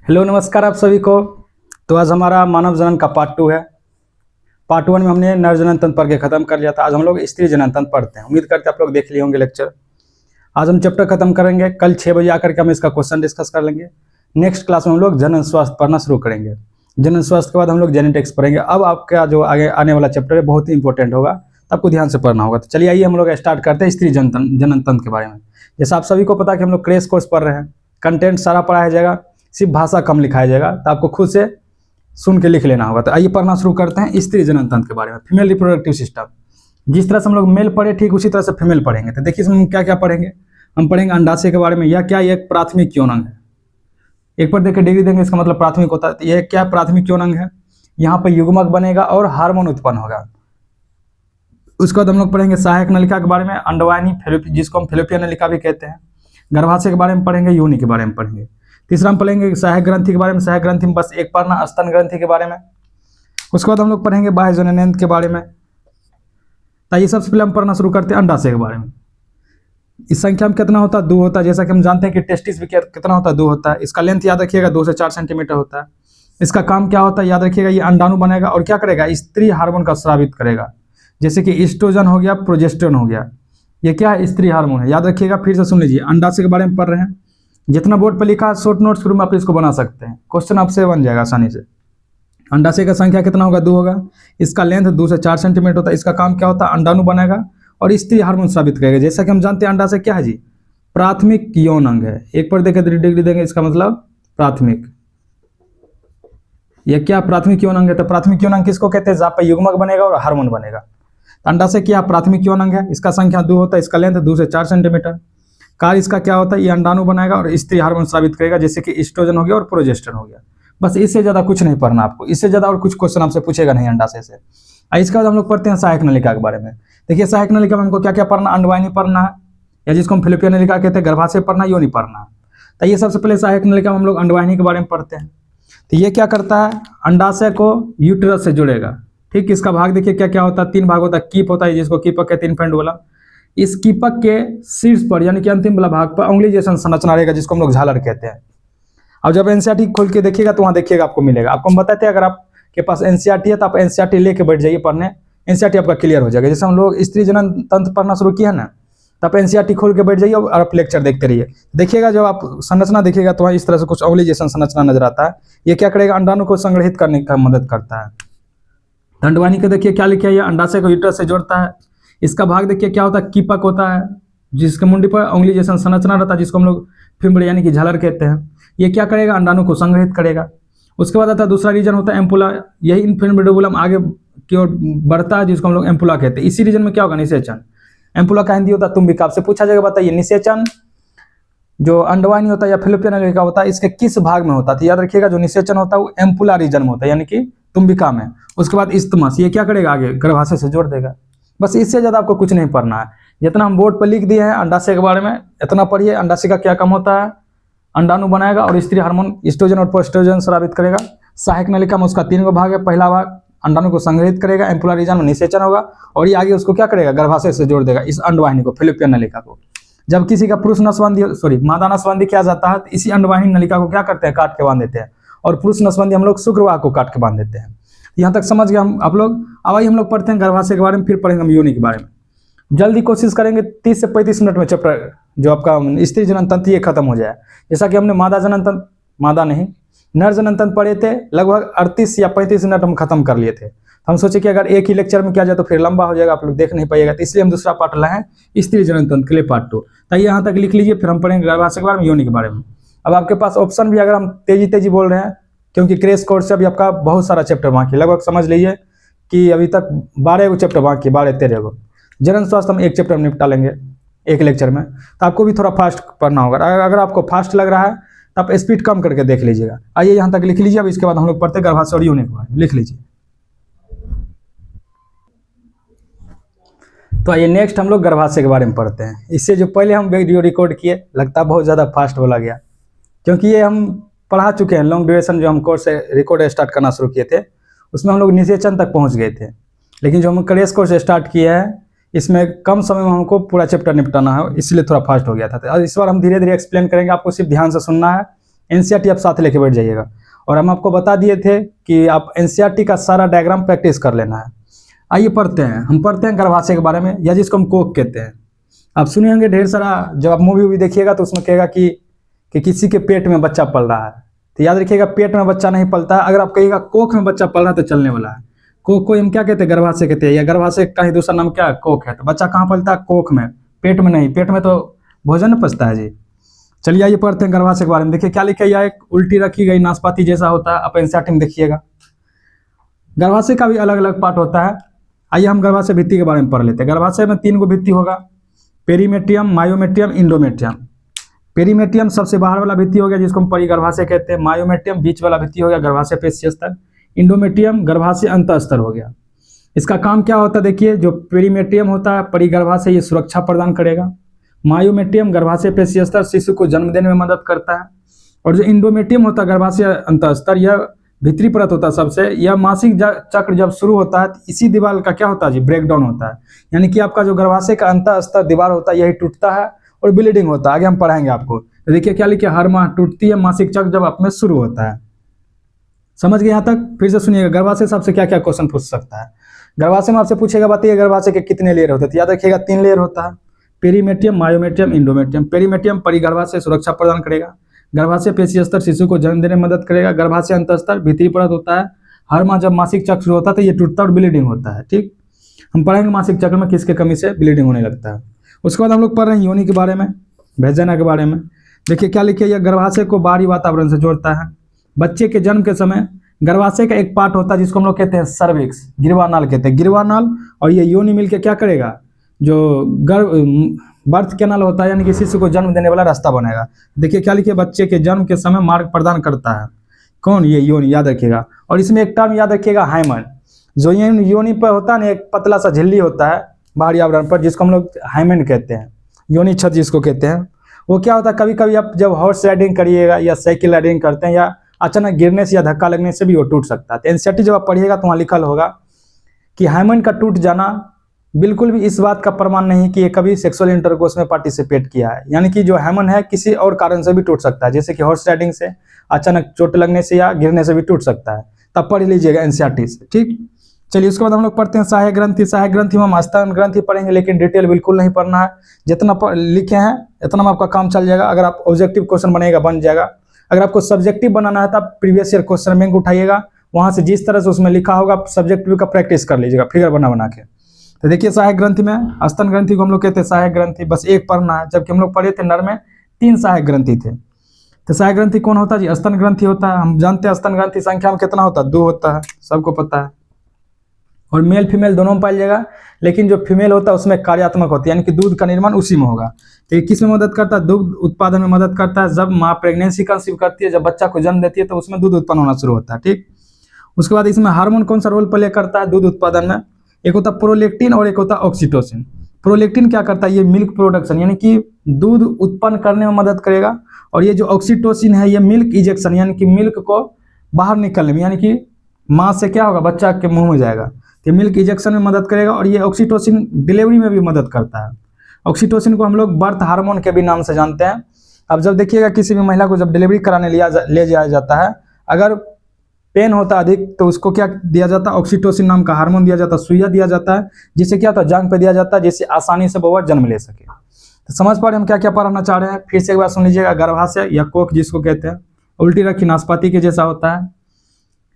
Hello नमस्कार आप सभी को। तो आज हमारा मानव जनन का पार्ट 2 है। पार्ट 1 में हमने नर जनन तंत्र पढ़ के खत्म कर लिया था। आज हम लोग स्त्री जनन तंत्र पढ़ते हैं। उम्मीद करते हैं आप लोग देख लिए होंगे लेक्चर। आज हम चैप्टर खत्म करेंगे। कल 6 बजे आकर के हम इसका क्वेश्चन डिस्कस कर लेंगे। नेक्स्ट क्लास में हम लोग जनन स्वास्थ्य पढ़ना शुरू करेंगे। जनन स्वास्थ्य के बाद हम लोग जेनेटिक्स पढ़ेंगे। अब आपका जो आगे आने वाला चैप्टर है बहुत ही इंपॉर्टेंट होगा, तो आपको ध्यान से पढ़ना होगा। तो चलिए आइए हम लोग स्टार्ट करते हैं स्त्री जनन तंत्र के बारे में। जैसे आप सभी को पता है कि हम लोग क्रैश कोर्स पढ़ रहे हैं। कंटेंट सारा पढ़ाया जाएगा, सिर्फ भाषा कम लिखाया जाएगा, तो आपको खुद से सुन के लिख लेना होगा। तो आइए पढ़ना शुरू करते हैं स्त्री जनन तंत्र के बारे में। Female reproductive system. जिस तरह से हम लोग मेल पढ़े ठीक उसी तरह से फीमेल पढ़ेंगे। तो देखिए इसमें हम क्या क्या पढ़ेंगे। हम पढ़ेंगे अंडाशय के बारे में। यह क्या, एक प्राथमिक यौनांग है। एक पर देखिए डिग्री देंगे, इसका मतलब प्राथमिक होता है। तो यह क्या प्राथमिक यौनांग है। यहाँ पर युग्मक बनेगा और हार्मोन उत्पन्न होगा। उसके बाद हम लोग पढ़ेंगे सहायक नलिका के बारे में। अंडवाहिनी जिसको हम फैलोपियन नलिका भी कहते हैं। गर्भाशय के बारे में पढ़ेंगे, योनि के बारे में पढ़ेंगे। तीसरा हम पढ़ेंगे सहायक ग्रंथि के बारे में। सहायक ग्रंथि में बस एक पढ़ना, स्तन ग्रंथि के बारे में। उसके बाद हम लोग पढ़ेंगे बाह्य जननेंद्र के बारे में। तो ये सबसे पहले हम पढ़ना शुरू करते हैं अंडाशय के बारे में। इस संख्या में कितना होता है, 2 होता है। जैसा कि हम जानते हैं कि टेस्टिस भी कितना होता है, 2 होता है। इसका लेंथ याद रखिएगा 2 से 4 सेंटीमीटर होता है। इसका काम क्या होता है याद रखिएगा, ये अंडाणु बनेगा और क्या करेगा, स्त्री हार्मोन का स्रावित करेगा। जैसे कि ईस्ट्रोजन हो गया, प्रोजेस्टेरोन हो गया। ये क्या है, स्त्री हार्मोन है। याद रखिएगा, फिर से सुन लीजिए। अंडाशय के बारे में पढ़ रहे हैं। जितना बोर्ड पर लिखा है शॉर्ट नोट्स के रूप में आप इसको बना सकते हैं। क्वेश्चन आपसे बन जाएगा आसानी से। अंडाशय का संख्या कितना होगा, 2 होगा। इसका लेंथ 2 से 4 सेंटीमीटर होता है। इसका काम क्या होता है, अंडाणु बनेगा और स्त्री हार्मोन स्रावित करेगा। जैसा कि हम जानते हैं अंडाशय क्या है जी, प्राथमिक यौन अंग है। एक पर देखे डिग्री देंगे, इसका मतलब प्राथमिक। यह क्या प्राथमिक यौन अंग है। तो प्राथमिक यौन अंग किसको कहते हैं, जहाँ पर युग्मक बनेगा और हार्मोन बनेगा। अंडाशय क्या प्राथमिक यौन अंग है। इसका संख्या 2 होता है। इसका लेंथ 2 से 4 सेंटीमीटर। कार्य इसका क्या होता है, ये अंडाणु बनाएगा और स्त्री हार्मोन स्रावित करेगा। जैसे कि ईस्ट्रोजन हो गया और प्रोजेस्टेरोन हो गया। बस इससे ज्यादा कुछ नहीं पढ़ना आपको। इससे ज्यादा और कुछ क्वेश्चन आपसे पूछेगा नहीं अंडाशय से। इसके बाद हम लोग पढ़ते हैं सहायक नलिका के बारे में। देखिए सहायक नलिका में हमको क्या क्या पढ़ना, अंडवाहिनी पढ़ना है, या जिसको हम फैलोपियन नलिका कहते हैं। गर्भाशय पढ़ना, योनि पढ़ना है। तो ये सबसे पहले सहायक नलिका में हम लोग अंडवाहिनी के बारे में पढ़ते हैं। तो ये क्या करता है, अंडाशय को यूट्रस से जुड़ेगा। ठीक, इसका भाग देखिए क्या क्या होता है, 3 भाग होता है। कीप होता है, जिसको कीपक कहते हैं, इन्फेंट वाला। इस कीपक के शीर्ष पर यानी कि अंतिम वाला भाग पर उंगली जैसा संरचना रहेगा, जिसको हम लोग झालर कहते हैं। अब जब एनसीईआरटी खोल के देखिएगा तो वहाँ देखिएगा आपको मिलेगा। आपको हम बताते हैं अगर आपके पास एनसीईआरटी है तो आप एनसीईआरटी लेके बैठ जाइए पढ़ने। एनसीईआरटी आपका क्लियर हो जाएगा। जैसे हम लोग स्त्री जनन तंत्र पढ़ना शुरू किया ना, तो आप एनसीईआरटी खोल के बैठ जाइए और आप लेक्चर देखते रहिए। देखिएगा जब आप संरचना देखिएगा तो वहाँ इस तरह से कुछ उंगली जैसा संरचना नजर आता है। ये क्या करेगा, अंडाणु को संग्रहित करने का मदद करता है। अंडवाहिनी के देखिए क्या लिखा है, अंडाशय को यूट्रस से जोड़ता है। इसका भाग देखिए क्या होता है, कीपक होता है, जिसके मुंडी पर उंगली जैसा संरचना रहता है, जिसको हम लोग फिम्बड़ यानी कि झालर कहते हैं। ये क्या करेगा, अंडाणु को संग्रहित करेगा। उसके बाद आता है दूसरा रीजन होता है एम्पुला। यही इन्फिनिबुलम आगे की ओर बढ़ता है, जिसको हम लोग एम्पुला कहते हैं। इसी रीजन में क्या होगा, निषेचन। एम्पुला का हिंदी होता है तुम्बिका। आपसे पूछा जाएगा, बताइए निषेचन जो अंडवाहिनी होता है या फैलोपियन नलिका होता है, इसके किस भाग में होता है। तो याद रखिएगा जो निषेचन होता है वो एम्पुला रीजन में होता है, यानी कि तुम्बिका में। उसके बाद इस्तमस, ये क्या करेगा, आगे गर्भाशय से जोड़ देगा। बस इससे ज्यादा आपको कुछ नहीं पढ़ना है। जितना हम बोर्ड पर लिख दिए हैं अंडाशय के बारे में इतना पढ़िए। अंडाशय का क्या काम होता है, अंडाणु बनाएगा और स्त्री हार्मोन ईस्ट्रोजन और प्रोजेस्टेरोन स्रावित करेगा। सहायक नलिका में उसका 3 भाग है। पहला भाग अंडाणु को संग्रहित करेगा, एम्पुला रीजन में निषेचन होगा, और ये आगे उसको क्या करेगा, गर्भाशय से जोड़ देगा इस अंडवाहिनी को, फैलोपियन नलिका को। जब किसी का पुरुष नसबंदी मादा नसबंदी किया जाता है तो इसी अंडवाहिनी नलिका को क्या करते हैं, काट के बांध देते हैं। और पुरुष नसबंदी हम लोग शुक्रवार को काट के बांध देते हैं। यहाँ तक समझ गए हम आप लोग। अब आइए हम लोग पढ़ते हैं गर्भाशय के बारे में, फिर पढ़ेंगे हम योनि के बारे में। जल्दी कोशिश करेंगे 30 से 35 मिनट में चैप्टर जो आपका स्त्री जनन तंत्र ये खत्म हो जाए। जैसा कि हमने नर जनन तंत्र पढ़े थे, लगभग 38 या 35 मिनट हम खत्म कर लिए थे। हम सोचे कि अगर एक ही लेक्चर में किया जाए तो फिर लंबा हो जाएगा, आप लोग देख नहीं पाइएगा। तो इसलिए हम दूसरा पार्ट लाए हैं स्त्री जनन तंत्र के लिए, पार्ट 2। तो यहाँ तक लिख लीजिए, फिर हम पढ़ेंगे गर्भाशय के बारे में, योनि के बारे में। अब आपके पास ऑप्शन भी, अगर हम तेजी बोल रहे हैं क्योंकि क्रैश कोर्स से अभी आपका बहुत सारा चैप्टर बाकी, लगभग समझ लीजिए कि अभी तक 12 चैप्टर बाकी, 12-13 जनन स्वास्थ्य हम एक चैप्टर में निपटा लेंगे एक लेक्चर में। तो आपको भी थोड़ा फास्ट पढ़ना होगा। अगर आपको फास्ट लग रहा है तो आप स्पीड कम करके देख लीजिएगा। आइए यहाँ तक लिख लीजिए। अब इसके बाद हम लोग पढ़ते हैं गर्भाशय और योनि के बारे में, लिख लीजिए। तो आइए नेक्स्ट हम लोग गर्भाशय के बारे में पढ़ते हैं। इससे जो पहले हम वीडियो रिकॉर्ड किए, लगता है बहुत ज़्यादा फास्ट बोला गया, क्योंकि ये हम पढ़ा चुके हैं। लॉन्ग ड्यूरेशन जो हम कोर्स रिकॉर्ड स्टार्ट करना शुरू किए थे उसमें हम लोग निषेचन तक पहुँच गए थे। लेकिन जो हम क्रैश कोर्स स्टार्ट किए हैं इसमें कम समय में हमको पूरा चैप्टर निपटाना है, इसलिए थोड़ा फास्ट हो गया था। तो इस बार हम धीरे धीरे एक्सप्लेन करेंगे, आपको सिर्फ ध्यान से सुनना है एनसीईआरटी आप साथ लेके बैठ जाइएगा। और हम आपको बता दिए थे कि आप एनसीईआरटी का सारा डायग्राम प्रैक्टिस कर लेना है। आइए पढ़ते हैं, हम पढ़ते हैं गर्भाशय के बारे में, या जिसको हम कोख कहते हैं। आप सुने होंगे ढेर सारा, जब आप मूवी वूवी देखिएगा तो उसमें कहेगा कि किसी के पेट में बच्चा पल रहा है, तो याद रखिएगा पेट में बच्चा नहीं पलता है। अगर आप कहिएगा कोख में बच्चा पल रहा है तो चलने वाला है। कोख को हम क्या कहते हैं? गर्भाशय कहते हैं, या गर्भाशय का ही दूसरा नाम क्या है? कोख है। तो बच्चा कहाँ पलता है? कोख में, पेट में नहीं। पेट में तो भोजन पचता है जी। चलिए आइए पढ़ते हैं गर्भाशय के बारे में। देखिए क्या लिखा है, यह एक उल्टी रखी गई नाशपाती जैसा होता है। आप एनसीईआरटी में देखिएगा। गर्भाशय का भी अलग अलग पार्ट होता है। आइए हम गर्भाशय भित्ति के बारे में पढ़ लेते हैं। गर्भाशय में 3 गो भित्ति होगा, पेरीमेट्रियम, मायोमेट्रियम, इंडोमेट्रियम। पेरीमेट्रियम सबसे बाहर वाला भित्ति हो गया जिसको हम परिगर्भाशय कहते हैं। मायोमेट्रियम बीच वाला भित्ति हो गया गर्भाशय पेशीय स्तर। इंडोमेट्रियम गर्भाशय अंतःस्तर हो गया। इसका काम क्या होता है? देखिए, जो पेरीमेट्रियम होता है परिगर्भाशय, ये सुरक्षा प्रदान करेगा। मायोमेट्रियम गर्भाशय पेशीय स्तर शिशु को जन्म देने में मदद करता है। और जो इंडोमेट्रियम होता है गर्भाशय अंतःस्तर, यह भीतरी परत होता है सबसे। यह मासिक चक्र जब शुरू होता है, इसी दीवार का क्या होता है जी? ब्रेकडाउन होता है। यानी कि आपका जो गर्भाशय का अंतःस्तर दीवार होता है, यही टूटता है और ब्लीडिंग होता है। आगे हम पढ़ाएंगे आपको। तो देखिए क्या लिखे, हर माह टूटती है मासिक चक्र जब आप में शुरू होता है। समझ गए यहाँ तक? फिर से सुनिएगा, गर्भाशय से आपसे क्या क्या क्वेश्चन पूछ सकता है। गर्भाशय में आपसे पूछेगा, बताइए गर्भाशय के कितने लेयर होते हैं? तो याद रखिएगा 3 लेयर होता है, पेरीमेट्रियम, मायोमेट्रियम, इंडोमेट्रियम। पेरीमेट्रियम परिगर्भाशय सुरक्षा प्रदान करेगा। गर्भाशय पेशीय स्तर शिशु को जन्म देने में मदद करेगा। गर्भाशय अंतःस्तर भीतरी परत होता है। हर माह जब मासिक चक्र शुरू होता है तो ये टूटता और ब्लीडिंग होता है। ठीक, हम पढ़ेंगे मासिक चक्र में किसके कमी से ब्लीडिंग होने लगता है। उसके बाद हम लोग पढ़ रहे हैं योनि के बारे में, वैजाइना के बारे में। देखिए क्या लिखिए, यह गर्भाशय को बाहरी वातावरण से जोड़ता है। बच्चे के जन्म के समय गर्भाशय का एक पार्ट होता है जिसको हम लोग कहते हैं सर्विक्स, गिरवानाल कहते हैं। गिरवानाल और ये योनि मिलकर क्या करेगा? जो बर्थ कैनाल होता है, यानी कि शिशु को जन्म देने वाला रास्ता बनेगा। देखिए क्या लिखिए, बच्चे के जन्म के समय मार्ग प्रदान करता है। कौन? ये योनि, याद रखिएगा। और इसमें एक टर्म याद रखिएगा, हाइमन। जो ये योनि पर होता है ना, एक पतला सा झिल्ली होता है बाहरी आवरण पर, जिसको हम लोग हाइमन कहते हैं, योनि छद जिसको कहते हैं। वो क्या होता है, कभी कभी आप जब हॉर्स राइडिंग करिएगा या साइकिल राइडिंग करते हैं, या अचानक गिरने से या धक्का लगने से भी वो टूट सकता है। तो एनसीईआरटी जब आप पढ़िएगा तो वहाँ लिखल होगा कि हाइमन का टूट जाना बिल्कुल भी इस बात का प्रमाण नहीं कि ये कभी सेक्सुअल इंटरकोर्स में पार्टिसिपेट किया है। यानी कि जो हाइमन है किसी और कारण से भी टूट सकता है, जैसे कि हॉर्स राइडिंग से, अचानक चोट लगने से या गिरने से भी टूट सकता है। तब पढ़ लीजिएगा एनसीईआरटी से। ठीक, चलिए उसके बाद हम लोग पढ़ते हैं सहायक ग्रंथि। सहायक ग्रंथि में हम स्तन ग्रंथि पढ़ेंगे, लेकिन डिटेल बिल्कुल नहीं पढ़ना है। जितना लिखे हैं इतना में आपका काम चल जाएगा। अगर आप ऑब्जेक्टिव क्वेश्चन बनेगा बन जाएगा। अगर आपको सब्जेक्टिव बनाना है तो आप प्रीवियस ईयर क्वेश्चन बैंक उठाइएगा, वहाँ से जिस तरह से उसमें लिखा होगा सब्जेक्टिव का प्रैक्टिस कर लीजिएगा फिगर बना के। तो देखिए सहायक ग्रंथि में स्तन ग्रंथि को हम लोग कहते हैं सहायक ग्रंथि, बस एक पढ़ना है। जबकि हम लोग पढ़े थे नर में 3 सहायक ग्रंथि थे। तो सहायक ग्रंथि कौन होता है जी? स्तन ग्रंथि होता है। हम जानते हैं स्तन ग्रंथि संख्या में कितना होता है? 2 होता है, सबको पता है। और मेल फीमेल दोनों में पाया जाएगा, लेकिन जो फीमेल होता है उसमें कार्यात्मक होती है, यानी कि दूध का निर्माण उसी में होगा। तो ये किस में मदद करता है? दूध उत्पादन में मदद करता है। जब माँ प्रेगनेंसी कंसीव करती है, जब बच्चा को जन्म देती है, तो उसमें दूध उत्पन्न होना शुरू होता है। ठीक, उसके बाद इसमें हार्मोन कौन सा रोल प्ले करता है दूध उत्पादन में? एक होता है प्रोलेक्टिन और एक होता है ऑक्सीटोसिन। प्रोलेक्टिन क्या करता है? ये मिल्क प्रोडक्शन, यानी कि दूध उत्पन्न करने में मदद करेगा। और ये जो ऑक्सीटोसिन है, ये मिल्क इजेक्शन, यानी कि मिल्क को बाहर निकलने में, यानी कि माँ से क्या होगा, बच्चा के मुंह में जाएगा, तो मिल्क इजेक्शन में मदद करेगा। और ये ऑक्सीटोसिन डिलीवरी में भी मदद करता है। ऑक्सीटोसिन को हम लोग बर्थ हार्मोन के भी नाम से जानते हैं। अब जब देखिएगा किसी भी महिला को जब डिलीवरी कराने ले जाया जाता है, अगर पेन होता है अधिक तो उसको क्या दिया जाता है? ऑक्सीटोसिन नाम का हार्मोन दिया जाता है, सुइया दिया जाता है, जिससे क्या होता है? जांघ पे दिया जाता है, जिससे आसानी से बउआ जन्म ले सके। तो समझ पा रहे हम क्या क्या पढ़ाना चाह रहे हैं? फिर से एक बार सुन लीजिएगा। गर्भाशय या कोख जिसको कहते हैं, उल्टी रखी नाशपाती के जैसा होता है।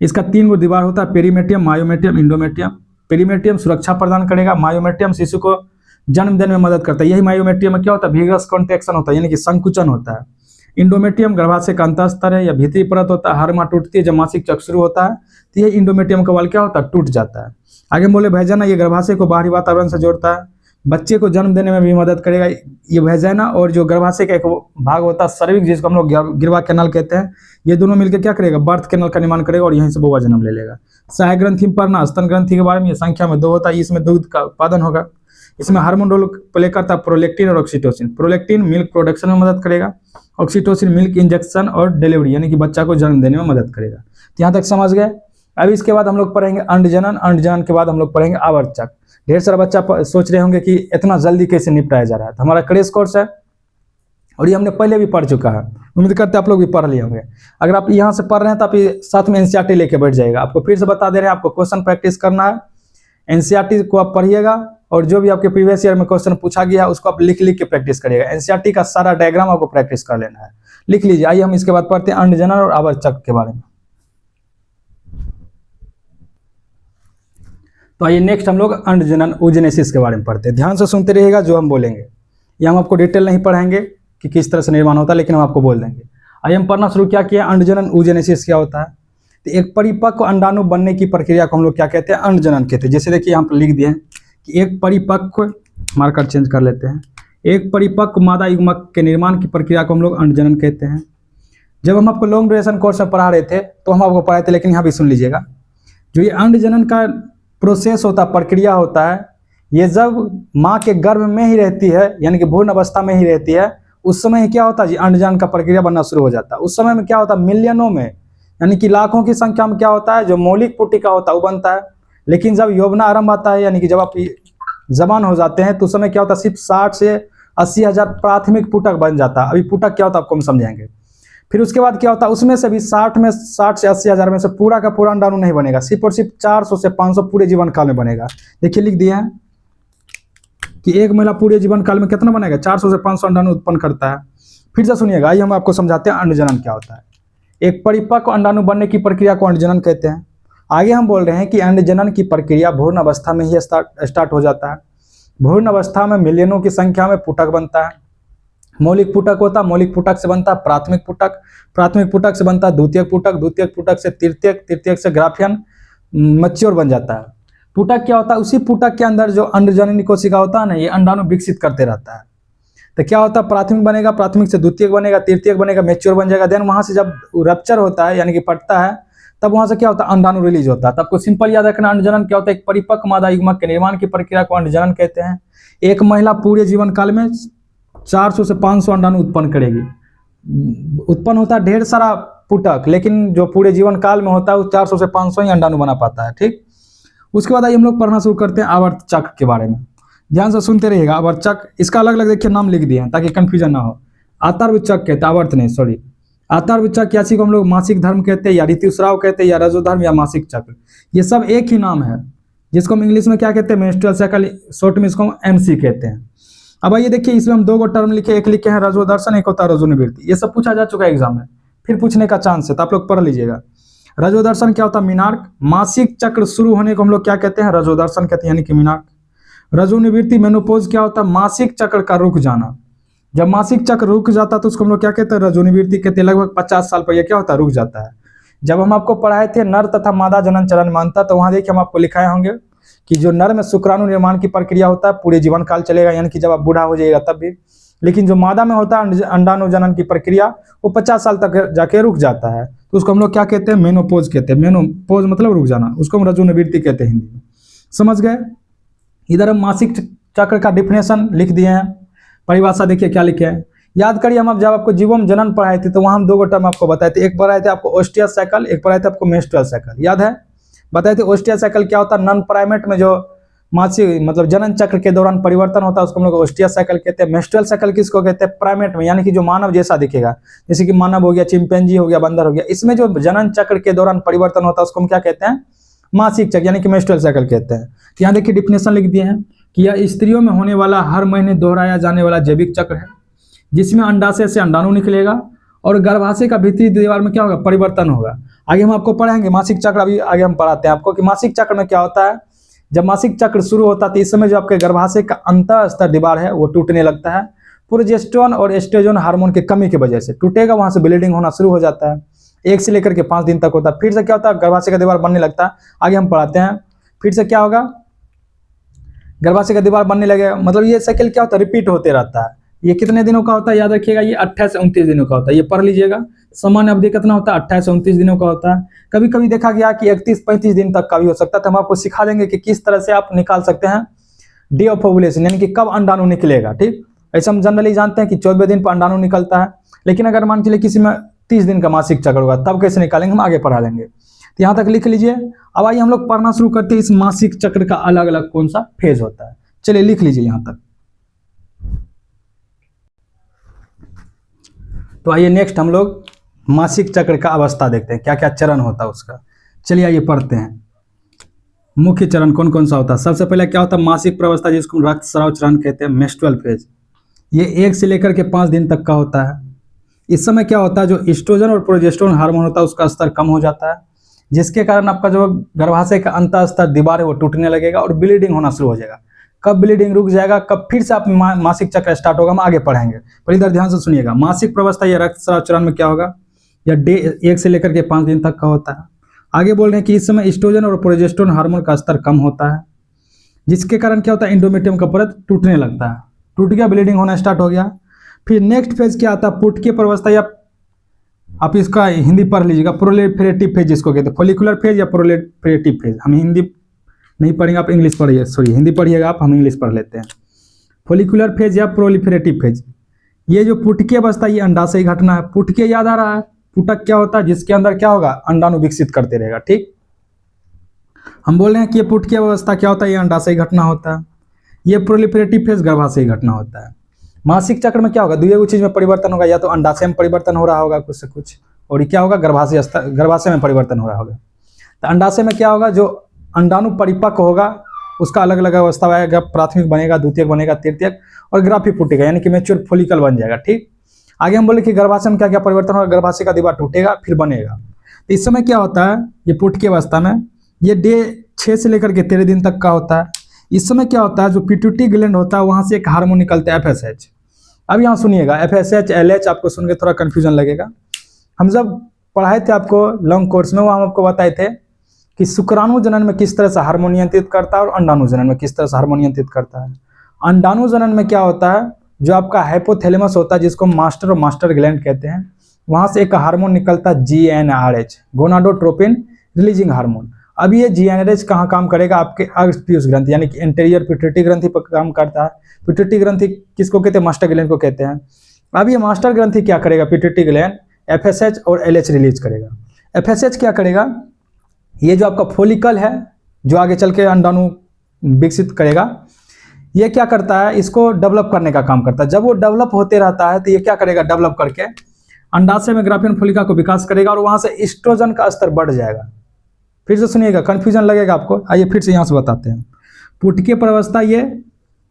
इसका 3 गो दीवार होता है, पेरीमेट्रियम, मायोमेट्रियम, इंडोमेट्रियम। पेरीमेट्रियम सुरक्षा प्रदान करेगा। मायोमेट्रियम शिशु को जन्म देने में मदद करता है। यही मायोमेट्रियम में क्या होता है? विगस कॉन्ट्रैक्शन होता है, यानी कि संकुचन होता है। इंडोमेट्रियम गर्भाशय का अंतःस्तर है या भीतरी परत होता है। हर माह टूटती है जब मासिक चक्र शुरू होता है, तो ये इंडोमेट्रियम का वाल क्या होता है? टूट जाता है। आगे बोले वैजाइना, ये गर्भाशय को बाहरी वातावरण से जोड़ता है। बच्चे को जन्म देने में भी मदद करेगा ये वैजाइना। और जो गर्भाशय का एक भाग होता है सर्विक्स, जिसको हम लोग गिरवा कैनाल कहते हैं, ये दोनों मिलकर क्या करेगा? बर्थ कैनाल का निर्माण करेगा और यहीं से बउआ जन्म ले लेगा। सहायक ग्रंथि में पढ़ना, स्तन ग्रंथि के बारे में, ये संख्या में 2 होता है। इसमें दूध का उत्पादन होगा। इसमें हार्मोन रोल प्ले करता है प्रोलेक्टिन और ऑक्सीटोसिन। प्रोलेक्टिन मिल्क प्रोडक्शन में मदद करेगा, ऑक्सीटोसिन मिल्क इंजेक्शन और डिलीवरी, यानी कि बच्चा को जन्म देने में मदद करेगा। तो यहाँ तक समझ गए। अब इसके बाद हम लोग पढ़ेंगे अंडजनन। अंडजनन के बाद हम लोग पढ़ेंगे आवर्तचक्र। ढेर सारा बच्चा सोच रहे होंगे कि इतना जल्दी कैसे निपटाया जा रहा है। तो हमारा क्रैश कोर्स है और ये हमने पहले भी पढ़ चुका है, उम्मीद करते हैं आप लोग भी पढ़ लिए होंगे। अगर आप यहाँ से पढ़ रहे हैं तो आप ये साथ में एनसीईआरटी लेके बैठ जाएगा। आपको फिर से बता दे रहे हैं, आपको क्वेश्चन प्रैक्टिस करना है, एनसीईआरटी को आप पढ़िएगा और जो भी आपके प्रीवियस ईयर में क्वेश्चन पूछा गया है उसको आप लिख लिख के प्रैक्टिस करिएगा। एनसीईआरटी का सारा डायग्राम आपको प्रैक्टिस कर लेना है, लिख लीजिए। आइए हम इसके बाद पढ़ते हैं अंडजनन और आवर्तचक्र के बारे में। तो आइए नेक्स्ट हम लोग अंडजनन oogenesis के बारे में पढ़ते हैं। ध्यान से सुनते रहिएगा जो हम बोलेंगे, ये हम आपको डिटेल नहीं पढ़ाएंगे कि किस तरह से निर्माण होता है, लेकिन हम आपको बोल देंगे। आइए हम पढ़ना शुरू क्या किया, अंडजनन oogenesis क्या होता है। तो एक परिपक्व अंडाणु बनने की प्रक्रिया को हम लोग क्या कहते हैं, अंडजनन कहते हैं। जैसे देखिए यहाँ पर लिख दिए हैं कि एक परिपक्व, मार्कर चेंज कर लेते हैं, एक परिपक्व मादा युग्मक के निर्माण की प्रक्रिया को हम लोग अंडजनन कहते हैं। जब हम आपको लॉन्ग ड्यूरेशन कोर्स में पढ़ा रहे थे तो हम आपको पढ़ाए थे, लेकिन यहाँ भी सुन लीजिएगा, जो ये अंडजनन का प्रोसेस होता है, प्रक्रिया होता है, ये जब माँ के गर्भ में ही रहती है, यानी कि भ्रूण अवस्था में ही रहती है, उस समय क्या होता है जी, अंडजनन का प्रक्रिया बनना शुरू हो जाता है। उस समय में क्या होता है, मिलियनों में यानी कि लाखों की संख्या में क्या होता है, जो मौलिक पुटिका होता है वो बनता है। लेकिन जब यौवना आरंभ आता है, यानी कि जब आप जवान हो जाते हैं तो उस समय क्या होता है, सिर्फ 60 से 80 हजार प्राथमिक पुटक बन जाता है। अभी पुटक क्या होता है आपको हम समझाएंगे। फिर उसके बाद क्या होता है, उसमें से भी 60 से 80 हजार में से पूरा का पूरा अंडाणु नहीं बनेगा, सिर्फ और सिर्फ 400 से 500 पूरे जीवन काल में बनेगा। देखिए लिख दिया है कि एक महिला पूरे जीवन काल में कितना बनेगा, 400 से 500 अंडाणु उत्पन्न करता है। फिर से सुनिएगा, आइए हम आपको समझाते हैं अंडजनन क्या होता है। एक परिपक्व अंडाणु बनने की प्रक्रिया को अंडजनन कहते हैं। आगे हम बोल रहे हैं कि अंडजनन की प्रक्रिया भ्रूण अवस्था में ही स्टार्ट हो जाता है। भ्रूण अवस्था में मिलियनों की संख्या में पुटक बनता है। मौलिक पुटक होता है, मौलिक पुटक से बनता है प्राथमिक पुटक, प्राथमिक पुटक से बनता है द्वितीयक पुटक, द्वितीयक पुटक से तृतीयक, तृतीयक से ग्राफियन मैच्योर बन जाता है। पुटक क्या होता है, उसी पुटक के अंदर जो अंडजननी कोशिका होता है ना, ये अंडाणु विकसित करते रहता है। तो क्या होता है, प्राथमिक बनेगा, प्राथमिक से द्वितीयक बनेगा, तृतीयक बनेगा, मैच्योर बन जाएगा। देन वहां से जब रप्चर होता है यानी कि फटता है, तब वहां से क्या होता है, अंडाणु रिलीज होता है। तब आपको सिंपल याद रखना, अंडजनन क्या होता है, एक परिपक्व मादा युग्मक के निर्माण की प्रक्रिया को अंडजनन कहते हैं। एक महिला पूरे जीवन काल में 400 से 500 अंडाणु उत्पन्न करेगी। उत्पन्न होता है ढेर सारा पुटक, लेकिन जो पूरे जीवन काल में होता है वो 400 से 500 ही अंडाणु बना पाता है। ठीक, उसके बाद आइए हम लोग पढ़ना शुरू करते हैं आवर्त चक्र के बारे में। ध्यान से सुनते रहिएगा। आवर्त चक्र, इसका अलग अलग देखिए नाम लिख दिए हैं ताकि कंफ्यूजन ना हो। आतार्व चक्र कहते हैं, आवर्त नहीं, सॉरी, आतार्व चक्र, यासी को हम लोग मासिक धर्म कहते हैं, या ऋतुस्राव कहते हैं, या रजोधर्म, या मासिक चक्र, ये सब एक ही नाम है, जिसको हम इंग्लिश में क्या कहते हैं, मेंस्ट्रुअल साइकिल, शॉर्ट में इसको हम एमसी कहते हैं। अब आइए देखिए, इसमें हम 2 टर्म लिखे, एक लिखे हैं रजोदर्शन, एक होता है रजोनिवृत्ति। ये सब पूछा जा चुका है एग्जाम में, फिर पूछने का चांस है, तो आप लोग पढ़ लीजिएगा। रजोदर्शन क्या होता है, मीनार्क। मासिक चक्र शुरू होने को हम लोग क्या कहते हैं, रजोदर्शन कहते हैं, यानी कि मीनार्क। रजोनिवृत्ति मेनोपॉज क्या होता है, मासिक चक्र का रुक जाना। जब मासिक चक्र रुक जाता है तो उसको हम लोग क्या कहते हैं, रजोनिवृत्ति कहते हैं। लगभग 50 साल पर यह क्या होता है, रुक जाता है। जब हम आपको पढ़ाए थे नर तथा मादा जनन चरण मानता, तो वहां देखिए हम आपको लिखाए होंगे कि जो नर में शुक्राणु निर्माण की प्रक्रिया होता है पूरे जीवन काल चलेगा, यानी कि जब आप बूढ़ा हो जाएगा तब भी। लेकिन जो मादा में होता है अंडाणु जनन की प्रक्रिया, वो 50 साल तक जाके रुक जाता है, तो उसको हम लोग क्या कहते हैं, मेनोपोज कहते हैं। मेनोपोज मतलब रुक जाना, उसको हम रजोनिवृत्ति कहते हैं हिंदी में। समझ गए। इधर हम मासिक चक्र का डिफिनेशन लिख दिए हैं, परिभाषा देखिए क्या लिखे हैं, याद करिए। हम जब आपको जीवम जनन पढ़ाए थे तो वहां हम 2 टर्म आपको बताए थे, एक पढ़ाए थे आपको ओस्टियस साइकिल, एक पढ़ाए थे आपको मेंस्ट्रुअल साइकिल, याद है, बताए थे। ओस्टियस साइकिल क्या होता है, नॉन प्राइमेट में जो मासिक मतलब जनन चक्र के दौरान परिवर्तन होता है उसको हम लोग ओस्टियस साइकिल कहते हैं। मेंस्ट्रुअल साइकिल किसको कहते हैं, प्राइमेट में, यानी कि जो मानव जैसा दिखेगा, जैसे कि मानव हो गया, चिंपैंजी हो गया, बंदर हो गया, इसमें जो जनन चक्र के दौरान परिवर्तन होता है उसको हम क्या कहते हैं, मासिक चक्र, यानी कि मेंस्ट्रुअल साइकिल कहते हैं। यहाँ देखिए डिफिनेशन लिख दिए हैं कि यह स्त्रियों में होने वाला हर महीने दोहराया जाने वाला जैविक चक्र है, जिसमें अंडाशय से अंडाणु निकलेगा और गर्भाशय का भीतरी दीवार में क्या होगा, परिवर्तन होगा। आगे हम आपको पढ़ाएंगे मासिक चक्र, अभी आगे हम पढ़ाते हैं आपको कि मासिक चक्र में क्या होता है। जब मासिक चक्र शुरू होता है तो इस समय जो आपके गर्भाशय का अंतः स्तर दीवार है वो टूटने लगता है, प्रोजेस्टेरोन और एस्ट्रोजन हार्मोन की कमी की वजह से टूटेगा, वहां से ब्लीडिंग होना शुरू हो जाता है। 1 से लेकर के 5 दिन तक होता है। फिर से क्या होता है, गर्भाशय का दीवार बनने लगता है। आगे हम पढ़ाते हैं। फिर से क्या होगा, गर्भाशय का दीवार बनने लगेगा, मतलब ये साइकिल क्या होता है, रिपीट होते रहता है। ये कितने दिनों का होता है, याद रखिएगा, ये 28 से 29 दिनों का होता है। ये पढ़ लीजिएगा, सामान्य अवधि कितना होता है, 28 से 29 दिनों का होता है। कभी कभी देखा गया कि 31-35 दिन तक का भी हो सकता है। तो हम आपको सिखा देंगे कि किस तरह से आप निकाल सकते हैं डे ऑफ ओवुलेशन, यानी कि कब अंडाणु निकलेगा। ठीक, ऐसे हम जनरली जानते हैं कि 14वें दिन पर अंडाणु निकलता है, लेकिन अगर मान चलिए किसी में 30 दिन का मासिक चक्र होगा तब कैसे निकालेंगे, हम आगे पढ़ा लेंगे। तो यहाँ तक लिख लीजिए। अब आइए हम लोग पढ़ना शुरू करते हैं, इस मासिक चक्र का अलग अलग कौन सा फेज होता है। चलिए लिख लीजिए यहाँ तक। तो आइए नेक्स्ट हम लोग मासिक चक्र का अवस्था देखते हैं, क्या क्या चरण होता है उसका। चलिए आइए पढ़ते हैं। मुख्य चरण कौन कौन सा होता है। सबसे पहले क्या होता है मासिक प्रवस्था, जिसको हम रक्तस्राव चरण कहते हैं, मेंस्ट्रुअल फेज। ये 1 से लेकर के 5 दिन तक का होता है। इस समय क्या होता है, जो एस्ट्रोजन और प्रोजेस्टेरोन हार्मोन होता है उसका स्तर कम हो जाता है, जिसके कारण आपका जो गर्भाशय का अंतःस्तर दीवार है वो टूटने लगेगा और ब्लीडिंग होना शुरू हो जाएगा। कब ब्लीडिंग रुक जाएगा, कब फिर से आप मासिक चक्र स्टार्ट होगा, हम आगे पढ़ेंगे, पर इधर ध्यान से सुनिएगा। मासिक प्रवस्था या रक्तस्राव चरण में क्या होगा, या डे 1 से लेकर के 5 दिन तक का होता है। आगे बोल रहे हैं कि इस समय एस्ट्रोजन और प्रोजेस्टेरोन हार्मोन का स्तर कम होता है, जिसके कारण क्या होता है एंडोमेट्रियम का परत टूटने लगता है। टूट गया, ब्लीडिंग होना स्टार्ट हो गया। फिर नेक्स्ट फेज क्या आता है, पुटकीय प्रवस्था, या आप इसका हिंदी पढ़ लीजिएगा, प्रोलिफरेटिव फेज जिसको कहते हैं, फॉलिकुलर फेज या प्रोलिफरेटिव फेज। हम हिंदी नहीं पढ़ेंगे, आप इंग्लिश पढ़िए, सॉरी हिंदी पढ़िएगा आप, हम इंग्लिश पढ़ लेते हैं। फॉलिकुलर फेज या प्रोलिफरेटिव फेज, ये जो पुटकीय अवस्था ये अंडाशय घटना है। पुटकीय याद आ रहा है, पुटक क्या होता है, जिसके अंदर क्या होगा अंडाणु विकसित करते रहेगा। ठीक, हम बोल रहे हैं कि ये पुटकीय अवस्था क्या होता है, ये अंडाशय घटना होता है। ये प्रोलिफरेटिव फेज गर्भाशय घटना होता है। मासिक चक्र में क्या होगा, दो चीज में परिवर्तन होगा, या तो अंडाशय में परिवर्तन हो रहा होगा कुछ से कुछ, और क्या होगा गर्भाशय में परिवर्तन हो रहा होगा। तो अंडाशय में क्या होगा, जो अंडाणु परिपक्व होगा उसका अलग अलग अवस्था आएगा, प्राथमिक बनेगा, द्वितीयक बनेगा, तृतीयक, और ग्राफी फूटेगा, यानी कि मैच्योर फॉलिकल बन जाएगा। ठीक, आगे हम बोले कि गर्भाशय में क्या क्या परिवर्तन होगा, गर्भाशय का दीवार टूटेगा फिर बनेगा। तो इस समय क्या होता है, ये पुटकीय अवस्था में ये डे 6 से लेकर के 13 दिन तक का होता है। इस समय क्या होता है, जो पिट्यूटरी ग्लैंड होता है वहां से एक हार्मोन निकलता है FSH। अब यहाँ सुनिएगा, FSH LH आपको सुन के थोड़ा कंफ्यूजन लगेगा। हम जब पढ़ाए थे आपको लॉन्ग कोर्स में, वहाँ हम आपको बताए थे कि शुक्राणु जनन में किस तरह से हार्मोन नियंत्रित करता है और अंडाणु जनन में किस तरह से हार्मोन नियंत्रित करता है। अंडाणु जनन में क्या होता है, जो आपका हाइपोथैलेमस होता है, जिसको मास्टर और मास्टर ग्लैंड कहते हैं, वहां से एक हार्मोन निकलता है GnRH, गोनाडोट्रोपिन रिलीजिंग हार्मोन। अब ये GnRH कहाँ काम करेगा, आपके अग्रपीयूष ग्रंथि यानी कि एंटीरियर पिट्यूटरी ग्रंथि पर काम करता है। पिट्यूटरी ग्रंथि किसको कहते हैं, मास्टर ग्लैंड को कहते हैं। अब ये मास्टर ग्रंथि क्या करेगा, पिट्यूटरी ग्लैंड FSH और LH रिलीज करेगा। FSH क्या करेगा, ये जो आपका फॉलिकल है जो आगे चल के अंडाणु विकसित करेगा, ये क्या करता है, इसको डेवलप करने का काम करता है। जब वो डेवलप होते रहता है तो ये क्या करेगा, डेवलप करके अंडाशय में ग्राफियन फॉलिका को विकास करेगा और वहां से एस्ट्रोजन का स्तर बढ़ जाएगा। फिर से सुनिएगा, कंफ्यूजन लगेगा आपको, आइए फिर से यहाँ से बताते हैं। पुटकीय प्रवस्था ये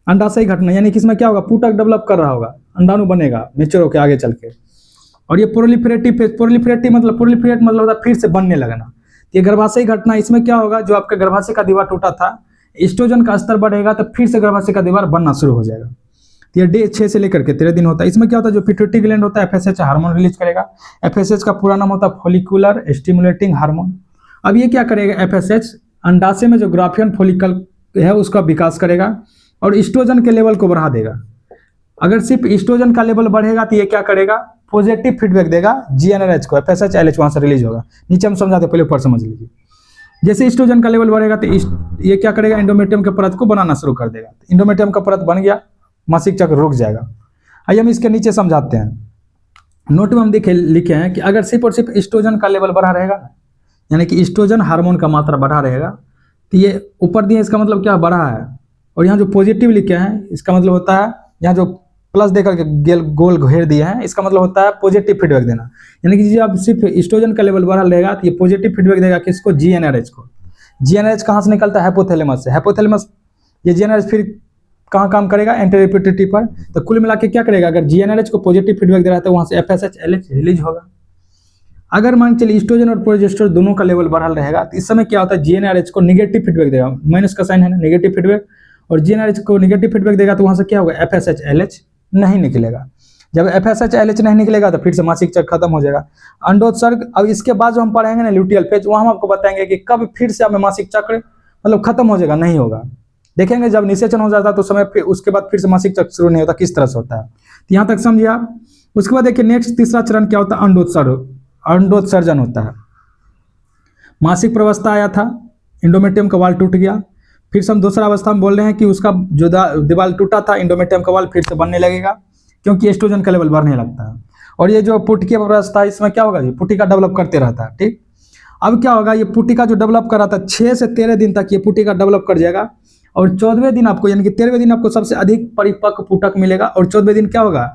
अंडाशय घटना, यानी कि इसमें क्या होगा, पुटक डेवलप कर रहा होगा, अंडाणु बनेगा मेच्योर होकर आगे चल के। और ये प्रोलिफरेटिव मतलब प्रोलिफरेट मतलब होता है फिर से बनने लगना। ये गर्भाशय घटना, इसमें क्या होगा, जो आपके गर्भाशय का दीवार टूटा था, एस्ट्रोजन का स्तर बढ़ेगा तो फिर से गर्भाशय का दीवार बनना शुरू हो जाएगा। तो ये डे 6 से लेकर के 13 दिन होता है। इसमें क्या होता है, जो पिट्यूटरी ग्लैंड होता है FSH हार्मोन रिलीज करेगा। FSH का पूरा नाम होता है फॉलिकुलर स्टिमुलेटिंग हार्मोन। अब ये क्या करेगा, FSH अंडाशय में जो ग्राफियन फॉलिकल है उसका विकास करेगा और एस्ट्रोजन के लेवल को बढ़ा देगा। अगर सिर्फ एस्ट्रोजन का लेवल बढ़ेगा तो ये क्या करेगा, पॉजिटिव फीडबैक देगा GnRH को, FSH LH वहां से रिलीज होगा। नीचे हम समझाते, पहले ऊपर समझ लीजिए। जैसे एस्ट्रोजन का लेवल बढ़ेगा तो ये क्या करेगा, एंडोमेट्रियम के परत को बनाना शुरू कर देगा। एंडोमेट्रियम का परत बन गया, मासिक चक्र रुक जाएगा। आइए हम इसके नीचे समझाते हैं। नोट में हम लिखे हैं कि अगर सिर्फ और सिर्फ एस्ट्रोजन का लेवल बढ़ा रहेगा, यानी कि एस्ट्रोजन हार्मोन का मात्रा बढ़ा रहेगा, तो ये ऊपर दिए इसका मतलब क्या बढ़ा है, और यहाँ जो पॉजिटिव लिखे हैं इसका मतलब होता है, यहाँ जो प्लस देकर के गोल घेर दिए हैं इसका मतलब होता है पॉजिटिव फीडबैक देना। यानी कि जब सिर्फ एस्ट्रोजन का लेवल बढ़ा रहेगा तो ये पॉजिटिव फीडबैक देगा किसको, GnRH को। GnRH कहाँ से निकलता है, हाइपोथैलेमस से। हाइपोथैलेमस ये GnRH फिर कहाँ काम करेगा, एंटीरियर पिट्यूटरी पर। तो कुल मिला के क्या करेगा, अगर GnRH को पॉजिटिव फीडबैक दे रहा है तो वहाँ से FSH LH रिलीज होगा। अगर मान चलिए एस्ट्रोजन और प्रोजेस्टेरोन दोनों का लेवल बढ़ा रहेगा तो इस समय क्या होता है, GnRH को नेगेटिव फीडबैक देगा, माइनस का साइन है ना, नेगेटिव फीडबैक, और GnRH को नेगेटिव फीडबैक देगा तो वहाँ से क्या होगा, FSH LH नहीं निकलेगा। जब FSH LH नहीं निकलेगा तो फिर से मासिक चक्र खत्म हो जाएगा। अंडोत्सर्ग, अब इसके बाद जो हम पढ़ेंगे ना ल्यूटियल फेज, वहाँ हम आपको बताएंगे कि कब फिर से हमें मासिक चक्र मतलब खत्म हो जाएगा, नहीं होगा। देखेंगे जब निषेचन हो जाता है तो समय फिर उसके बाद फिर से मासिक चक्र शुरू नहीं होता, किस तरह से होता है। तो यहाँ तक समझिए आप। उसके बाद देखिए नेक्स्ट तीसरा चरण क्या होता है, अंडोत्सर्जन होता है। मासिक प्रवस्था आया था, एंडोमेट्रियम का वाल टूट गया, फिर से हम दूसरा अवस्था में बोल रहे हैं कि उसका जो दीवार टूटा था एंडोमेट्रियम का वाल फिर से बनने लगेगा, क्योंकि एस्ट्रोजन का लेवल बढ़ने लगता है। और ये जो पुटकीय अवस्था है इसमें क्या होगा, पुटिका डेवलप करते रहता है। ठीक, अब क्या होगा, ये पुटिका जो डेवलप कर रहा था 6 से 13 दिन तक ये पुटिका डेवलप कर जाएगा, और 14वें दिन आपको यानी कि 13वें दिन आपको सबसे अधिक परिपक्व पुटक मिलेगा, और 14वें दिन क्या होगा,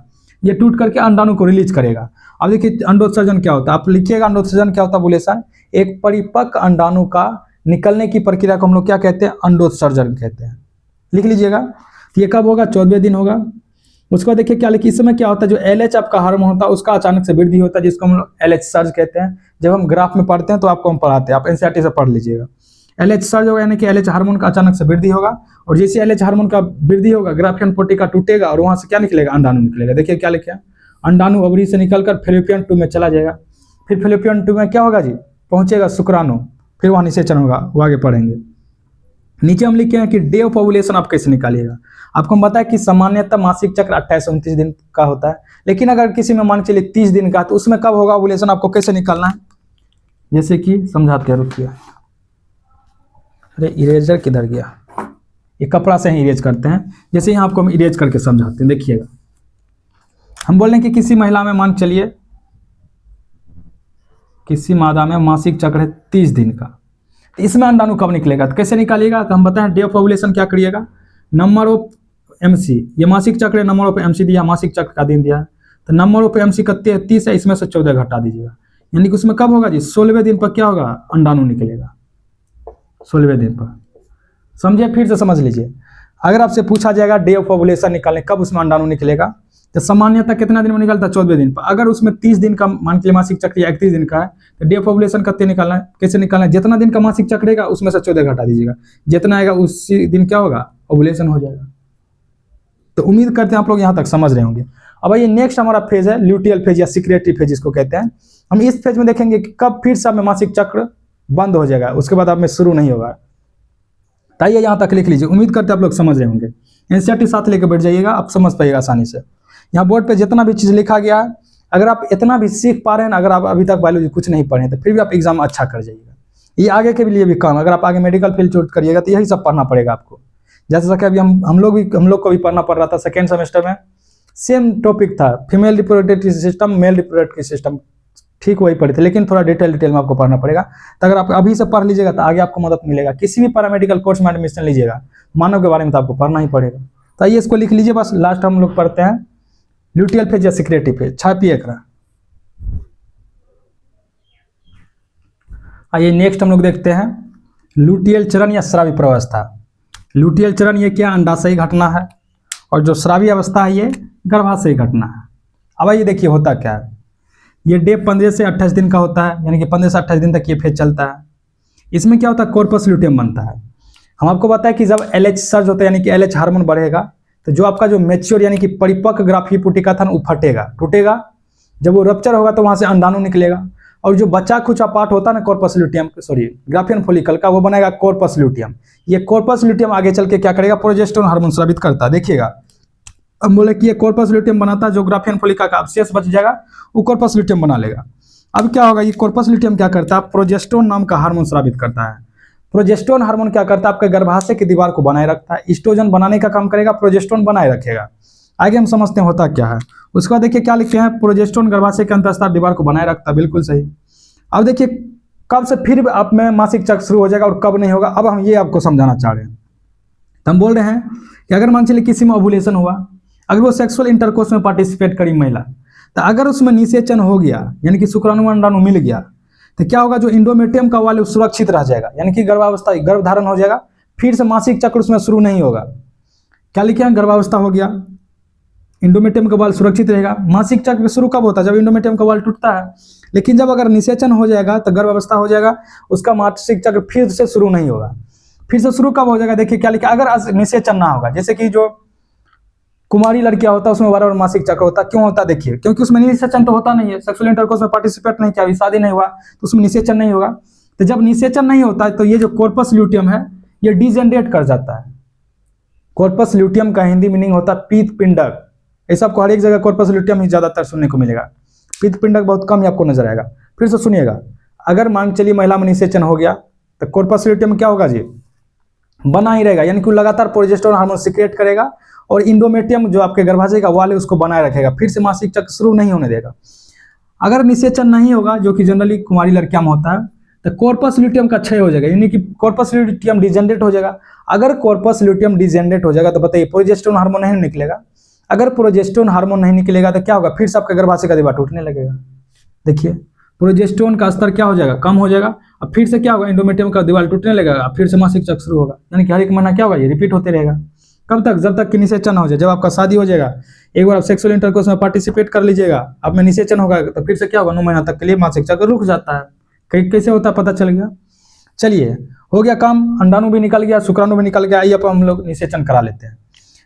ये टूट करके अंडाणु को रिलीज करेगा। अब देखिए अंडोत्सर्जन क्या होता है, आप लिखिएगा अंडोत्सर्जन क्या होता है बुलेशन, एक परिपक्व अंडाणु का निकलने की प्रक्रिया को हम लोग क्या कहते हैं, अंडोत्सर्जन कहते हैं। लिख लीजिएगा। तो ये कब होगा, 14वें दिन होगा। उसके बाद देखिए क्या लिखिए, इस समय क्या होता है, जो LH आपका हार्मोन होता है उसका अचानक से वृद्धि होता है, जिसको हम लोग LH सर्ज कहते हैं। जब हम ग्राफ में पढ़ते हैं तो आपको हम पढ़ाते हैं, आप NCERT से पढ़ लीजिएगा। LH सर्ज होगा यानी कि LH हार्मोन का अचानक से वृद्धि होगा, और जैसे LH हार्मोन का वृद्धि होगा ग्राफियन पोटिका टूटेगा और वहां से क्या निकलेगा, अंडाणु निकलेगा। देखिए क्या लिखा, अंडाणु ओवरी से निकलकर फेलोपियन ट्यूब में चला जाएगा। फिर फेलोपियन ट्यूब में क्या होगा जी, पहुंचेगा शुक्राणु, फिर वहां निषेचन होगा, वो आगे पढ़ेंगे। नीचे हम लिखे हैं कि डे ऑफ ओवुलेशन आप कैसे निकालिएगा। आपको हम बताया कि सामान्यतः मासिक चक्र 28-29 दिन का होता है, लेकिन अगर किसी में मान के चलिए 30 दिन का, तो उसमें कब होगा ओवुलेशन, आपको कैसे निकालना है, जैसे कि समझाते हैं, रुकिए। अरे इरेजर किधर गया, ये कपड़ा से ही इरेज करते हैं, जैसे यहाँ आपको हम इरेज करके समझाते हैं। देखिएगा, हम बोल रहे हैं कि किसी महिला में मान चलिए, किसी मादा में मासिक चक्र है 30 दिन का, तो इसमें अंडाणु कब निकलेगा, तो कैसे निकालिएगा, तो हम बताएं डे ऑफ ओवुलेशन क्या करिएगा, नंबर ऑफ MC, ये मासिक चक्र है, नंबर ऑफ MC दिया, मासिक चक्र का दिन दिया, तो नंबर ऑफ MC का 30 है, इसमें से 14 घटा दीजिएगा, यानी कि उसमें कब होगा जी, 16वें दिन पर क्या होगा, अंडाणु निकलेगा, 16वें दिन पर। समझिए, फिर से समझ लीजिए। अगर आपसे पूछा जाएगा डे ऑफ ओवुलेशन निकालने कब उसमें अंडाणु निकलेगा, तो सामान्यतः कितना दिन में निकलता है, 14वें दिन पर। अगर उसमें 30 दिन का मान के लिए मासिक चक्र या 31 दिन का है, तो डे ऑफ ओवुलेशन कब निकालना है, कैसे निकालना है, जितना दिन का मासिक चक्र रहेगा उसमें से 14 घटा दीजिएगा, जितना आएगा उसी दिन क्या होगा, ओवुलेशन हो जाएगा। तो उम्मीद करते हैं आप लोग यहाँ तक समझ रहे होंगे। अब ये नेक्स्ट हमारा फेज है ल्यूटियल फेज या सिक्रेटरी फेज जिसको कहते हैं। हम इस फेज में देखेंगे कि कब फिर से में मासिक चक्र बंद हो जाएगा, उसके बाद आप में शुरू नहीं होगा। ताइए यहाँ तक लिख लीजिए, उम्मीद करते हैं आप लोग समझ रहे होंगे। NCERT साथ लेकर बैठ जाइएगा, आप समझ पाइएगा आसानी से। यहाँ बोर्ड पे जितना भी चीज़ लिखा गया है, अगर आप इतना भी सीख पा रहे हैं ना, अगर आप अभी तक बायोलॉजी कुछ नहीं पढ़े तो फिर भी आप एग्जाम अच्छा कर जाइएगा। ये आगे के लिए भी काम, अगर आप आगे मेडिकल फील्ड चूज करिएगा तो यही सब पढ़ना पड़ेगा आपको। जैसे कि अभी हम लोग को भी पढ़ना पड़ रहा था सेकेंड सेमेस्टर में, सेम टॉपिक था, female reproductive system, male reproductive system, ठीक वही पढ़े थे, लेकिन थोड़ा डिटेल में आपको पढ़ना पड़ेगा। तो अगर आप अभी से पढ़ लीजिएगा तो आगे आपको मदद मिलेगा। किसी भी पैरामेडिकल कोर्स में एडमिशन लीजिएगा, मानव के बारे में तो आपको पढ़ना ही पड़ेगा। तो आइए इसको लिख लीजिए, बस लास्ट हम लोग पढ़ते हैं ल्यूटियल फेज या सिक्रेटरी फेज। छापिए एकरा। आइए नेक्स्ट हम लोग देखते हैं ल्यूटियल चरण या स्रावी प्रवस्था। ल्यूटियल चरण ये क्या, अंडाशयी घटना है, और जो स्रावी अवस्था है ये गर्भाशयी घटना है। अब आइए देखिए होता क्या है। ये डे 15 से 28 दिन का होता है, यानी कि 15 से 28 दिन तक ये फेज चलता है। इसमें क्या होता है, कॉर्पस ल्यूटियम बनता है। हम आपको बताया कि जब LH सर्ज होता है यानी कि LH हार्मोन बढ़ेगा, तो जो आपका जो मैच्योर यानी कि परिपक्व ग्राफी पुटिका था वो फटेगा, टूटेगा। जब वो रप्चर होगा तो वहां से अंडाणु निकलेगा, और जो बचा खुचा पार्ट होता है ना corpus luteum, sorry Graafian follicle का, वो बनेगा कॉर्पस ल्यूटियम। ये कॉर्पस ल्यूटियम आगे चल के क्या करेगा, प्रोजेस्टेरोन हार्मोन स्रावित करता है। देखिएगा, अब बोले कि ये कॉर्पस ल्यूटियम बनाता है, जो ग्राफियन फोलिका का अवशेष बच जाएगा वो कॉर्पस ल्यूटियम बना लेगा। अब क्या होगा, ये कॉर्पस ल्यूटियम क्या करता है, प्रोजेस्टेरोन नाम का हार्मोन स्रावित करता है। प्रोजेस्टेरोन हार्मोन क्या करता है, आपके गर्भाशय की दीवार को बनाए रखता है, ईस्ट्रोजन बनाने का काम करेगा, प्रोजेस्टेरोन बनाए रखेगा। आगे हम समझते हैं होता क्या है। उसके बाद देखिए क्या लिखे हैं, प्रोजेस्टेरोन गर्भाशय के अंतस्थ दीवार को बनाए रखता है, बिल्कुल सही। अब देखिए कब से फिर आप में मासिक चक्र शुरू हो जाएगा और कब नहीं होगा, अब हम ये आपको समझाना चाह रहे हैं। तो हम बोल रहे हैं कि अगर मान चलिए किसी में ओवुलेशन हुआ, अगर वो सेक्सुअल इंटरकोर्स में पार्टिसिपेट करी महिला, तो अगर उसमें निषेचन हो गया यानी कि शुक्राणु अंडाणु मिल गया, तो क्या होगा, जो इंडोमेट्रियम का वाल सुरक्षित रह जाएगा, यानी कि गर्भावस्था गर्भधारण हो जाएगा, फिर से मासिक चक्र उसमें शुरू नहीं होगा। क्या लिखे हैं, गर्भावस्था हो गया, इंडोमेट्रियम का वाल सुरक्षित रहेगा। मासिक चक्र शुरू कब होता है, जब इंडोमेट्रियम का वाल टूटता है। लेकिन जब अगर निषेचन हो जाएगा तो गर्भावस्था हो जाएगा, उसका मासिक चक्र फिर से शुरू नहीं होगा। फिर से शुरू कब हो जाएगा, देखिए क्या लिखा, अगर निषेचन ना होगा, जैसे कि जो कुमारी लड़कियां होता है उसमें बार बार मासिक चक्र होता, क्यों होता देखिए, क्योंकि उसमें निषेचन तो होता नहीं है, सेक्सुअल इंटरकोर्स में पार्टिसिपेट नहीं किया, शादी नहीं हुआ, तो उसमें निषेचन नहीं होगा। तो जब निषेचन नहीं होता है तो ये जो कॉर्पस ल्यूटियम है ये डिजेनरेट कर जाता है। कॉर्पस ल्यूटियम का हिंदी मीनिंग होता है पीत पिंडक। ऐसा आपको हर एक जगह कॉर्पस ल्यूटियम ही ज्यादातर सुनने को मिलेगा, पीत पिंडक बहुत कम ही आपको नजर आएगा। फिर से सुनिएगा, अगर मान चलिए महिला में निषेचन हो गया तो कॉर्पस ल्यूटियम क्या होगा जी, बना ही रहेगा, यानी कि लगातार प्रोजेस्टेरोन हार्मोन सीक्रेट करेगा और इंडोमेट्रियम जो आपके गर्भाशय का वाल है उसको बनाए रखेगा, फिर से मासिक चक्र शुरू नहीं होने देगा। अगर निषेचन नहीं होगा, जो कि जनरली कुमारी लड़कियों में होता है, तो कॉर्पस ल्यूटियम का क्षय हो जाएगा, यानी कि कॉर्पस ल्यूटियम डिजेनरेट हो जाएगा। अगर कॉर्पस ल्यूटियम डिजेनरेट हो जाएगा तो बताइए प्रोजेस्टेरोन हार्मोन नहीं निकलेगा। अगर प्रोजेस्टेरोन हार्मोन नहीं निकलेगा तो क्या होगा, फिर से आपका गर्भाशय का दीवार टूटने लगेगा। देखिए प्रोजेस्टेरोन का स्तर क्या हो जाएगा, कम हो जाएगा, अब फिर से क्या होगा, एंडोमेट्रियम का दीवार टूटने लगेगा, फिर से मासिक चक्र शुरू होगा। यानी कि हर एक महीना क्या होगा, ये रिपीट होते रहेगा। कब तक, जब तक कि निषेचन हो जाए। जब आपका शादी हो जाएगा, एक बार आप सेक्सुअल इंटरकोर्स में पार्टिसिपेट कर लीजिएगा, अब में निषेचन होगा तो फिर से क्या होगा, 9 महीना तक के लिए मासिक चक्र रुक जाता है। कैसे होता है पता चल गया। चलिए हो गया काम, अंडाणु भी निकल गया, शुक्राणु भी निकल गया। आइए अब हम लोग निषेचन करा लेते हैं।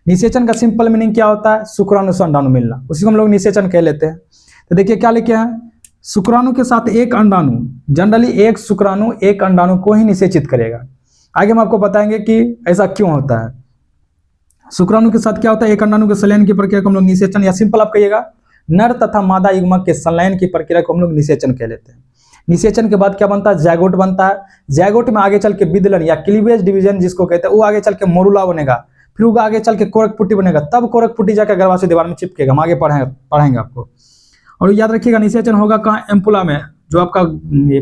निषेचन का सिंपल मीनिंग क्या होता है, शुक्राणु से अंडाणु मिलना, उसी को हम लोग निषेचन कह लेते हैं। तो देखिए क्या लिखे हैं, शुक्राणु के साथ एक अंडाणु, जनरली एक शुक्राणु एक अंडाणु को ही निषेचित करेगा। आगे हम आपको बताएंगे कि ऐसा क्यों होता है। शुक्राणु के साथ क्या होता है, एक अंडाणु के संलयन की प्रक्रिया को हम लोग निषेचन, या सिंपल आप कहिएगा नर तथा मादा युग्मक के संलयन की प्रक्रिया को हम लोग निषेचन कह लेते हैं। निषेचन के बाद क्या बनता है, जैगोट बनता है। जैगोट में आगे चल के विदलन या क्लीवेज डिवीजन जिसको कहते हैं, वो आगे चल के मोरुला बनेगा, फिर वो आगे चल के कोरक पुट्टी बनेगा, तब कोरक पुट्टी जाकर गर्भाशय दीवार में चिपकेगा। हम आगे पढ़ेंगे आपको। और याद रखिएगा निषेचन होगा कहाँ, एम्पुला में, जो आपका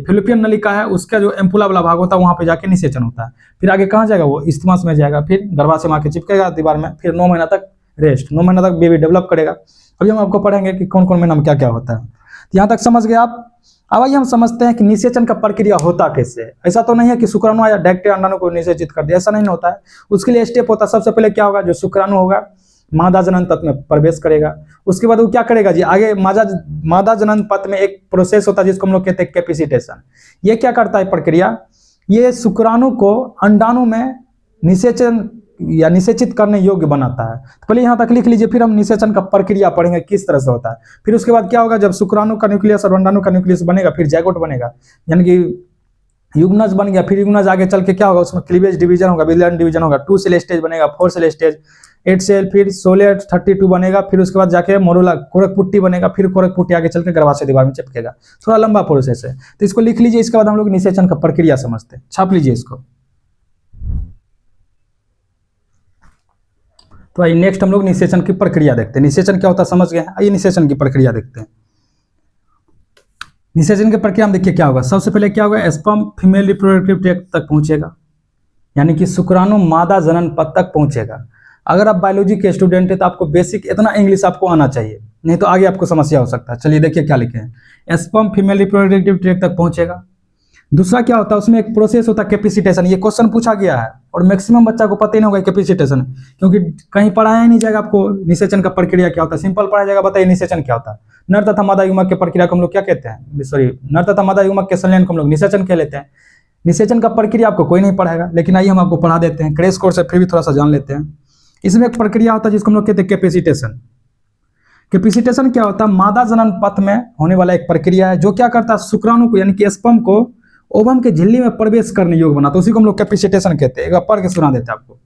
फिलिपियन नलिका है उसका जो एम्पुला वाला भाग होता है वहां पे जाके निषेचन होता है। फिर आगे कहाँ जाएगा, वो इस्थिमास में जाएगा, फिर गर्भाशय में आके चिपकेगा दीवार में, फिर 9 महीना तक रेस्ट, 9 महीना तक बेबी डेवलप करेगा। अभी हम आपको पढ़ेंगे कि कौन कौन महीना में क्या क्या होता है। यहाँ तक समझ गए आप। अब आइए हम समझते हैं कि निषेचन का प्रक्रिया होता कैसे है। ऐसा तो नहीं है कि शुक्राणु आया डायरेक्ट अंडाणु को निषेचित कर दिया, ऐसा नहीं होता है। उसके लिए स्टेप होता है। सबसे पहले क्या होगा, जो शुक्राणु होगा मादा जनन तंत्र में प्रवेश करेगा। उसके बाद वो क्या करेगा जी, आगे मादा जनन पथ में एक प्रोसेस होता है जिसको हम लोग कहते हैं कैपेसिटेशन। ये क्या करता है प्रक्रिया, ये शुक्राणु को अंडाणु में निषेचन या निषेचित करने योग्य बनाता है। तो पहले यहाँ तक लिख लीजिए, फिर हम निषेचन का प्रक्रिया पढ़ेंगे किस तरह से होता है। फिर उसके बाद क्या होगा, जब शुक्राणु का न्यूक्लियस और अंडाणु का न्यूक्लियस बनेगा, फिर जैगोट बनेगा, यानी कि युग्मनज बन गया। फिर युग्मनज आगे चल के क्या होगा, उसमें क्लीवेज डिवीजन होगा, विदलन डिवीजन होगा, 2 सेल स्टेज बनेगा, 4 सेल स्टेज, 8 सेल, फिर 16 32 बनेगा, फिर उसके बाद जाके मोरुला कोरक पुट्टी बनेगा, फिर कोरक पुट्टी आगे चल के गर्भाशय दीवार में चिपकेगा। थोड़ा लंबा प्रोसेस है, तो इसको लिख लीजिए। इसके बाद हम लोग निषेचन का प्रक्रिया समझते हैं, छाप लीजिए इसको। तो आइए नेक्स्ट हम लोग निषेचन की प्रक्रिया देखते हैं। निषेचन क्या होता है समझ गए हैं, आइए निषेचन की प्रक्रिया देखते हैं। निषेचन की प्रक्रिया में देखिए क्या होगा, सबसे पहले क्या होगा, स्पर्म फीमेल रिप्रोडक्टिव ट्रैक्ट तक पहुंचेगा, यानी कि शुक्राणु मादा जनन पथ तक पहुंचेगा। अगर आप बायोलॉजी के स्टूडेंट हैं तो आपको बेसिक इतना इंग्लिश आपको आना चाहिए, नहीं तो आगे आपको समस्या हो सकता है। चलिए देखिए क्या लिखे हैं, स्पर्म फीमेल रिप्रोडक्टिव ट्रैक्ट तक पहुंचेगा। दूसरा क्या होता है, उसमें एक प्रोसेस होता है कैपेसिटेशन। ये क्वेश्चन पूछा गया है और मैक्सिमम बच्चा को पता ही नहीं होगा कैपेसिटेशन, क्योंकि कहीं पढ़ाया ही नहीं जाएगा आपको निषेचन का प्रक्रिया क्या होता है। सिंपल पढ़ाया जाएगा, बताइए निषेचन क्या होता है। नर तथा मादा युग्मक की प्रक्रिया को हम लोग क्या कहते हैं, सॉरी, नर तथा मादा युग्मक के संलयन को हम लोग निषेचन कह लेते हैं। निषेचन का प्रक्रिया आपको कोई नहीं पढ़ाएगा, लेकिन आइए हम आपको पढ़ा देते हैं, क्रैश कोर्स से फिर भी थोड़ा सा जान लेते हैं। इसमें एक प्रक्रिया होता है जिसको हम लोग कहते हैं कैपेसिटेशन। कैपेसिटेशन क्या होता है, मादा जनन पथ में होने वाला एक प्रक्रिया है जो क्या करता है, शुक्राणु को यानी कि स्पर्म को ओवम के झिल्ली में प्रवेश करने योग्य बनाता है। उसी को हम लोग कैपेसिटेशन कहते हैं। एक बार पढ़ के सुना देते हैं आपको।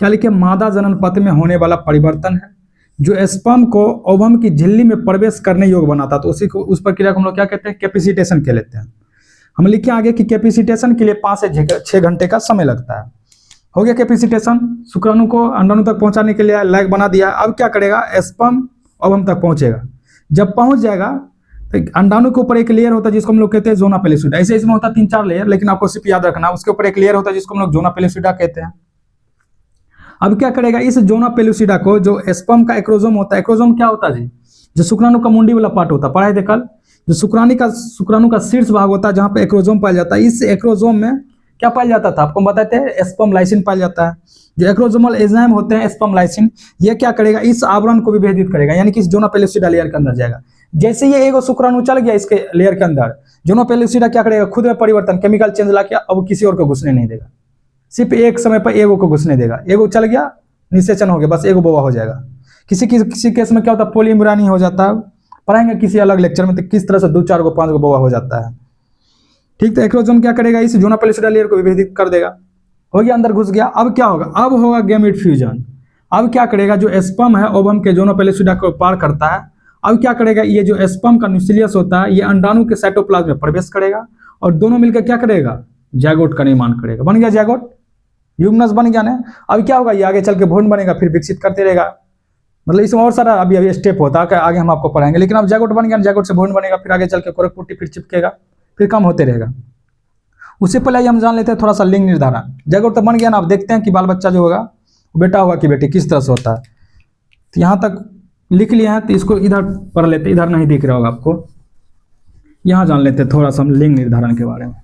क्या लिखे, मादा जनन पथ में होने वाला परिवर्तन है जो स्पर्म को ओवम की झिल्ली में प्रवेश करने योग्य बनाता है, तो उसी को, उस प्रक्रिया को हम लोग क्या कहते हैं, कैपेसिटेशन कह लेते हैं। हम लिखे आगे कि कैपेसिटेशन के लिए 5 से 6 घंटे का समय लगता है। हो गया कैपेसिटेशन, शुक्राणु को अंडाणु तक पहुंचाने के लिए लैग बना दिया। अब क्या करेगा, स्पर्म ओवम तक पहुंचेगा। जब पहुंच जाएगा तो अंडाणु के ऊपर एक लेयर होता है जिसको हम लोग कहते हैं जोना पेलिसिडा। ऐसे इसमें होता है 3-4 लेयर, लेकिन आपको सिर्फ याद रखना, उसके ऊपर एक लेयर होता है जिसको हम लोग जोना पेलिसिडा कहते हैं। अब क्या करेगा, इस जोना पेलिसिडा को, जो स्पर्म का एक्रोजोम होता है, एक्रोजोम क्या होता है जी, जो शुक्राणु का मुंडी वाला पार्ट होता है, पढ़ाए थे कल, जो शुक्राणु का शीर्ष भाग होता है जहां पे एक्रोजोम पाया जाता है। इस एक्रोजोम में क्या पाया जाता था, आपको बताए थे, स्पर्म लाइसिन पाया जाता है। जो एक्रोजोमल एंजाइम होते हैं स्पर्म लाइसिन, ये क्या करेगा, इस आवरण को विभेदित करेगा, यानी कि इस जोना पेलिसिडा लेयर के अंदर जाएगा। जैसे ये एगो शुक्राणु चल गया इसके लेयर के अंदर, जोना पेलिसिडा क्या करेगा, खुद में परिवर्तन, केमिकल चेंज ला के अब किसी और को घुसने नहीं देगा, सिर्फ एक समय पर एगो को घुसने देगा। एगो चल गया, निषेचन हो गया, बस एगो बोवा हो जाएगा। किसी केस में क्या होता है, पॉलीमरानी हो जाता है, पढ़ाएंगे किसी अलग लेक्चर में, तो किस तरह से 2, 4 गो 5 गो बोवा हो जाता है। ठीक, तो एक्रोजोम क्या करेगा, इस जोना पेलिसिडा लेयर को विभेदित कर देगा। हो गया, अंदर घुस गया। अब क्या होगा, अब होगा गैमेट फ्यूजन। अब क्या करेगा, जो स्पर्म है ओवम के जोना पेलिसिडा को पार करता है। अब क्या करेगा, ये जो स्पर्म का न्यूक्लियस होता है, ये अंडाणु के साइटोप्लाज्म में प्रवेश करेगा और दोनों मिलकर क्या करेगा, जैगोट का निर्माण करेगा। बन गया जैगोट, युग्मनज बन गया ना। अब क्या होगा, ये आगे चल के भ्रूण बनेगा, फिर विकसित करते रहेगा। मतलब इसमें और सारा अभी स्टेप होता है, आगे हम आपको पढ़ाएंगे। लेकिन अब जैगोट बन गया, जैगोट से भ्रूण बनेगा, फिर आगे चल के कोरक पुट्टी, फिर चिपकेगा, फिर कम होते रहेगा। उससे पहले हम जान लेते हैं थोड़ा सा लिंग निर्धारण। जैगोट तो बन गया ना, अब देखते हैं कि बाल बच्चा जो होगा वो बेटा होगा कि बेटी, किस तरह से होता है। तो यहाँ तक लिख लिया है, तो इसको इधर पढ़ लेते, इधर नहीं दिख रहा होगा आपको, यहाँ जान लेते थोड़ा सा हम लिंग निर्धारण के बारे में।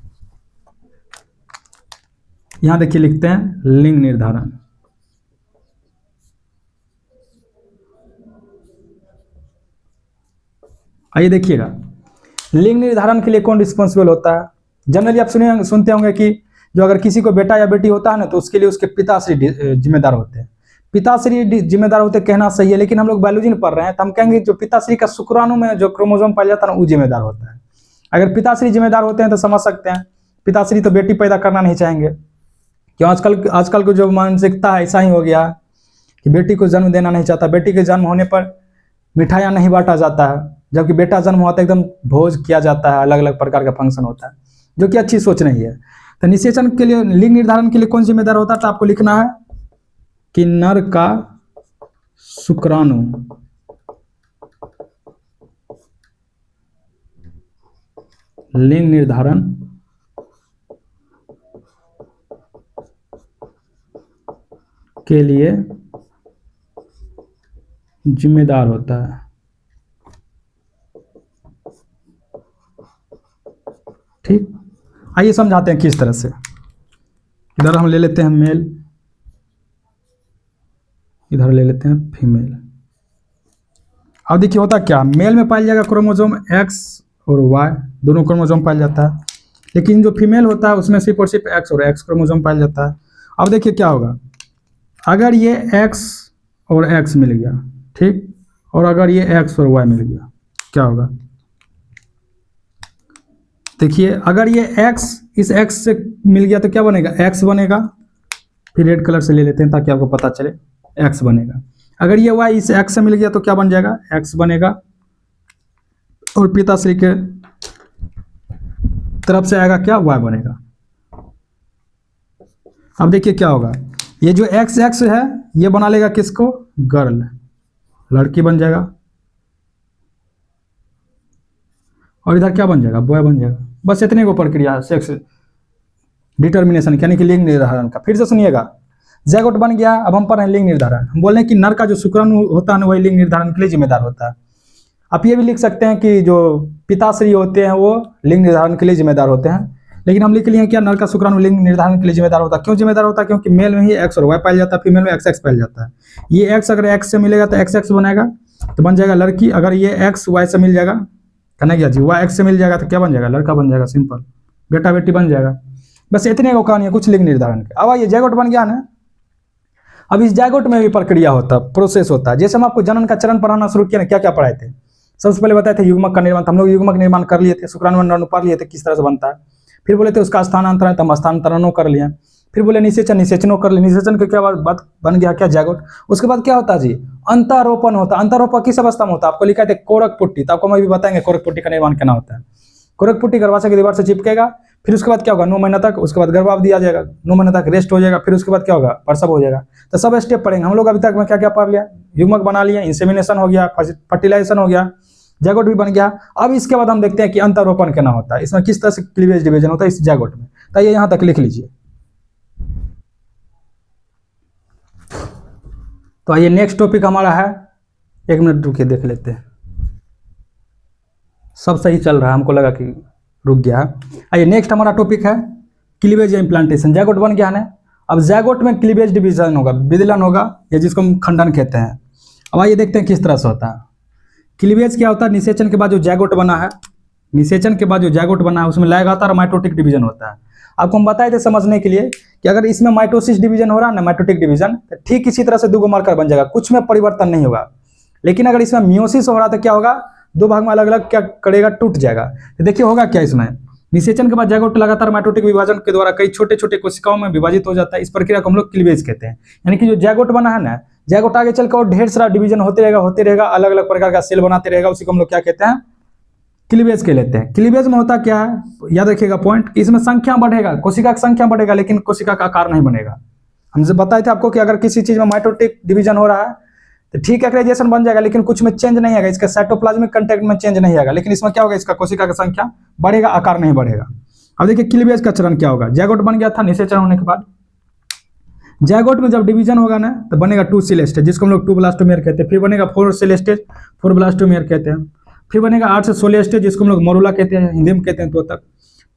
यहाँ देखिए लिखते हैं लिंग निर्धारण। आइए देखिएगा, लिंग निर्धारण के लिए कौन रिस्पॉन्सिबल होता है। जनरली आप सुनते होंगे कि जो अगर किसी को बेटा या बेटी होता है ना, तो उसके लिए उसके पिताश्री जिम्मेदार होते हैं। पिताश्री जिम्मेदार होते कहना सही है, लेकिन हम लोग बायोलॉजी में पढ़ रहे हैं तो हम कहेंगे जो पिताश्री का शुक्राणु में जो क्रोमोसोम पाया जाता है ना, वो जिम्मेदार होता है। अगर पिताश्री जिम्मेदार होते हैं तो समझ सकते हैं, पिताश्री तो बेटी पैदा करना नहीं चाहेंगे, क्यों आजकल को जो मानसिकता है ऐसा ही हो गया कि बेटी को जन्म देना नहीं चाहता। बेटी के जन्म होने पर मिठाइयाँ नहीं बांटा जाता है, जबकि बेटा जन्म हुआ तो एकदम भोज किया जाता है, अलग अलग प्रकार का फंक्शन होता है, जो कि अच्छी सोच नहीं है। तो निषेचन के लिए, लिंग निर्धारण के लिए कौन जिम्मेदार होता है, तो आपको लिखना है कि नर का शुक्राणु लिंग निर्धारण के लिए जिम्मेदार होता है। ठीक, आइए समझाते हैं किस तरह से। इधर हम ले लेते हैं मेल, इधर ले लेते हैं फीमेल। अब देखिए होता क्या, मेल में पाया जाएगा क्रोमोसोम एक्स और वाई, दोनों क्रोमोसोम पाया जाता है, लेकिन जो फीमेल होता है उसमें सिर्फ और सिर्फ एक्स और एक्स क्रोमोसोम पाया जाता है। अब देखिए क्या होगा, अगर ये एक्स और एक्स मिल गया, ठीक, और अगर ये एक्स और वाई मिल गया, क्या होगा, देखिए अगर ये x इस x से मिल गया तो क्या बनेगा, x बनेगा। फिर रेड कलर से ले लेते हैं ताकि आपको पता चले, x बनेगा। अगर ये y इस x से मिल गया तो क्या बन जाएगा, x बनेगा, और पिताश्री के तरफ से आएगा क्या, y बनेगा। अब देखिए क्या होगा, ये जो x है ये बना लेगा किसको, गर्ल, लड़की बन जाएगा, और इधर क्या बन जाएगा, बॉय बन जाएगा। बस इतने को प्रक्रिया है सेक्स डिटर्मिनेशन यानी कि लिंग निर्धारण का। फिर से सुनिएगा, जैगोट बन गया, अब हम पढ़ रहे हैं लिंग निर्धारण। हम बोल रहे हैं कि नर का जो शुक्राणु होता है ना, वही लिंग निर्धारण के लिए जिम्मेदार होता है। आप ये भी लिख सकते हैं कि जो पिताश्री होते हैं वो लिंग निर्धारण के लिए जिम्मेदार होते हैं, लेकिन हम लिख लिए क्या, नर का शुक्राणु लिंग निर्धारण के लिए जिम्मेदार होता है। क्यों जिम्मेदार होता है, क्योंकि मेल में ही एक्स और वाई पाया जाता है, फीमेल में एक्स पाया जाता है। ये एक्स अगर एक्स से मिलेगा तो एक्स बनेगा, तो बन जाएगा लड़की। अगर ये एक्स वाई से मिल जाएगा, कहना क्या जी, वाई एक्स से मिल जाएगा तो क्या बन जाएगा, लड़का बन जाएगा, सिंपल, बेटा बेटी बन जाएगा। बस इतने को कहानी है कुछ लिंग निर्धारण के। अब ये जैगोट बन गया ना, अब इस जैगोट में भी प्रक्रिया होता है, प्रोसेस होता है। जैसे हम आपको जनन का चरण पढ़ाना शुरू किया ना, क्या क्या पढ़ाए थे, सबसे पहले बताए थे युग्मक का निर्माण, हम लोग युग्मक निर्माण कर लिए थे, शुक्राणु पढ़ लिए थे किस तरह से बनता है। फिर बोले थे उसका स्थानांतरण, तो हम स्थानांतरणों कर लिया। फिर बोले निषेचनों कर लिए, निषेचन के क्या बात बन गया क्या, जैगोट। उसके बाद क्या होता है जी, अंतरोपण होता है। अंतरोपण किस अवस्था में होता है, आपको लिखा है कोरक पुट्टी, तो आपको हम अभी बताएंगे कोरक पुट्टी का निर्माण करना होता है। कोरक पुट्टी गर्भाशय की दीवार से चिपकेगा, फिर उसके बाद क्या होगा, 9 महीना तक, उसके बाद गर्भाव दिया जाएगा, 9 महीने तक रेस्ट हो जाएगा, फिर उसके बाद क्या होगा, प्रसव हो जाएगा। तो सब स्टेप पढ़ेंगे हम लोग। अभी तक में क्या क्या पढ़ लिया, युग्मक बना लिया, इंसेमिनेशन हो गया, फर्टिलाइजेशन हो गया, जैगोट भी बन गया। अब इसके बाद हम देखते हैं कि अंतरोपण करना होता है, इसमें किस तरह से क्लीवेज डिवीजन होता है इस जैगोट में। तो ये यहाँ तक लिख लीजिए। तो आइए नेक्स्ट टॉपिक हमारा है, 1 मिनट रुकिए देख लेते हैं, सब सही चल रहा है, हमको लगा कि रुक गया है। आइए नेक्स्ट हमारा टॉपिक है क्लीवेज या इम्प्लांटेशन। जैगोट बन गया है, अब जैगोट में क्लीवेज डिवीजन होगा, विदलन होगा, या जिसको हम खंडन कहते हैं। अब आइए देखते हैं किस तरह से होता है। क्लीवेज क्या होता है, निषेचन के बाद जो जैगोट बना है, निषेचन के बाद जो जैगोट बना है उसमें लगातार माइटोटिक डिवीजन होता है। आपको हम बताए थे समझने के लिए कि अगर इसमें माइटोसिस डिवीजन हो रहा है ना, माइटोटिक डिवीजन, तो ठीक इसी तरह से 2 मार्कर बन जाएगा, कुछ में परिवर्तन नहीं होगा। लेकिन अगर इसमें मियोसिस हो रहा तो क्या होगा, 2 भाग में अलग अलग क्या करेगा, टूट जाएगा। तो देखिए होगा क्या, इसमें निषेचन के बाद जैगोट लगातार माइटोटिक विभाजन के द्वारा कई छोटे छोटे कोशिकाओं में विभाजित हो जाता है। इस प्रक्रिया को हम लोग क्लीवेज कहते हैं। यानी कि जो जैगोट बना है ना, जैगोट आगे चलकर और ढेर सारा डिवीजन होते रहेगा, अलग अलग प्रकार का सेल बनाते रहेगा, उसी को हम लोग क्या कहते हैं, क्लीवेज कह लेते हैं। क्लीवेज में होता क्या है, याद रखिएगा पॉइंट, इसमें संख्या बढ़ेगा, कोशिका की संख्या बढ़ेगा, लेकिन कोशिका का आकार नहीं बनेगा। हमसे बताए थे आपको कि अगर किसी चीज में माइटोटिक डिवीजन हो रहा है तो ठीक एक्रेजेशन बन जाएगा, लेकिन कुछ में चेंज नहीं आएगा, इसका साइटोप्लाज्मिक कंटेंट में चेंज नहीं आएगा। लेकिन इसमें क्या होगा, इसका कोशिका की संख्या बढ़ेगा, आकार नहीं बढ़ेगा। अब देखिए क्लीवेज का चरण क्या होगा, जैगोट बन गया था निषेचन होने के बाद। जायगोट में जब डिवीजन होगा ना तो बनेगा 2 सेल स्टेज, जिसको हम लोग 2 ब्लास्टोमेयर कहते हैं। फिर बनेगा 4 सेल स्टेज, 4 ब्लास्टोमेयर कहते हैं। फिर बनेगा 8 से 16 स्टेज, जिसको हम लोग मोरूला कहते हैं, हिंदी में कहते हैं तो तक।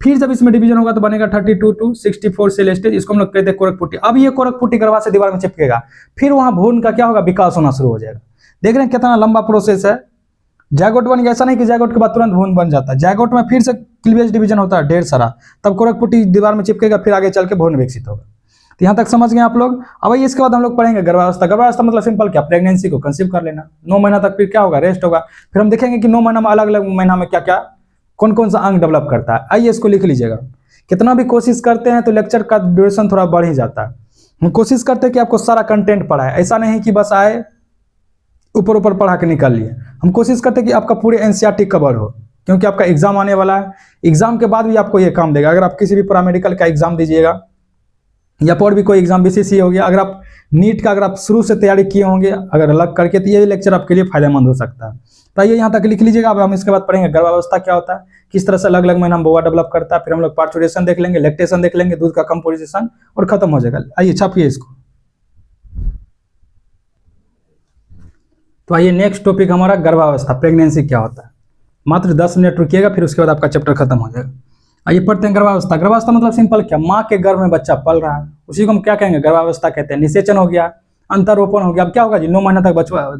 फिर जब इसमें डिवीजन होगा तो बनेगा 32 टू 64 सेल स्टेज, इसको हम लोग कहते हैं कोरक पुट्टी। अब ये कोरक पुट्टी गर्भा से दीवार में चिपकेगा, फिर वहां भ्रूण का क्या होगा, विकास होना शुरू हो जाएगा। देख रहे हैं कितना लंबा प्रोसेस है। जायगोट बन गया, ऐसा नहीं कि जायगोट के बाद तुरंत भ्रूण बन जाता है। जायगोट में फिर से क्लीवेज डिवीजन होता है ढेर सारा, तब कोरक पुट्टी दीवार में चिपकेगा, फिर आगे चल के भ्रूण विकसित होगा। तो यहाँ तक समझ गए आप लोग। अब इसके बाद हम लोग पढ़ेंगे गर्भावस्था। गर्भावस्था मतलब सिंपल क्या, प्रेगनेंसी को कंसीव कर लेना। 9 महीना तक फिर क्या होगा, रेस्ट होगा। फिर हम देखेंगे कि 9 महीना में अलग अलग महीना में क्या क्या कौन कौन सा अंग डेवलप करता है। आइए इसको लिख लीजिएगा। कितना भी कोशिश करते हैं तो लेक्चर का ड्यूरेशन थोड़ा बढ़ ही जाता है। हम कोशिश करते हैं कि आपको सारा कंटेंट पढ़ाए, ऐसा नहीं कि बस आए ऊपर ऊपर पढ़ा के निकाल लिए। हम कोशिश करते हैं कि आपका पूरे एनसीईआरटी कवर हो, क्योंकि आपका एग्जाम आने वाला है। एग्जाम के बाद भी आपको ये काम देगा। अगर आप किसी भी पैरामेडिकल का एग्जाम दीजिएगा या और भी कोई एग्जाम बीसीसी हो गया, अगर आप नीट का अगर आप शुरू से तैयारी किए होंगे अगर अलग करके, तो ये लेक्चर आपके लिए फायदेमंद हो सकता है। तो ये यहाँ तक लिख लीजिएगा। अब हम इसके बाद पढ़ेंगे गर्भावस्था क्या होता है, किस तरह से अलग अलग महीना में बौआ डेवलप करता है। फिर हम लोग पार्चुरेशन देख लेंगे, लैक्टेशन देख लेंगे, दूध का कंपोजिशन, और खत्म हो जाएगा। आइए छापिए इसको। तो आइए नेक्स्ट टॉपिक हमारा गर्भावस्था, प्रेगनेंसी क्या होता है। मात्र 10 मिनट रुकिएगा, फिर उसके बाद आपका चैप्टर खत्म हो जाएगा। आइए पढ़ते हैं गर्भावस्था। गर्भावस्था मतलब सिंपल क्या, माँ के गर्भ में बच्चा पल रहा है, उसी को हम क्या कहेंगे, गर्भावस्था कहते हैं। निषेचन हो गया, अंतरोपण हो गया। अब क्या होगा जी, 9 महीना तक बच्चा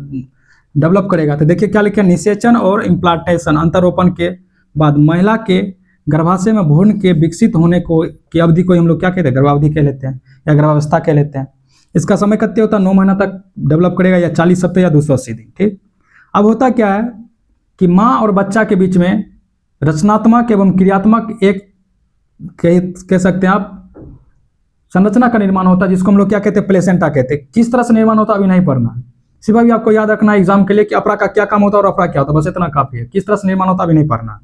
डेवलप करेगा। तो देखिए क्या लिखे, निषेचन और इम्प्लांटेशन, अंतरोपण के बाद महिला के गर्भाशय में भ्रूण के विकसित होने को की अवधि को हम लोग क्या कहते हैं, गर्भावधि कह लेते हैं या गर्भावस्था कह लेते हैं। इसका समय कितने होता है, 9 महीना तक डेवलप करेगा, या 40 हफ्ते या 280 दिन। ठीक। अब होता क्या है कि माँ और बच्चा के बीच में रचनात्मक एवं क्रियात्मक एक कह सकते हैं आप संरचना का निर्माण होता है, जिसको हम लोग क्या कहते हैं, प्लेसेंटा कहते हैं। किस तरह से निर्माण होता है अभी नहीं पढ़ना, सिर्फ अभी आपको याद रखना है एग्जाम के लिए कि अपरा का क्या काम होता है और अपरा क्या होता है, बस इतना काफी है। किस तरह से निर्माण होता है अभी नहीं पढ़ना।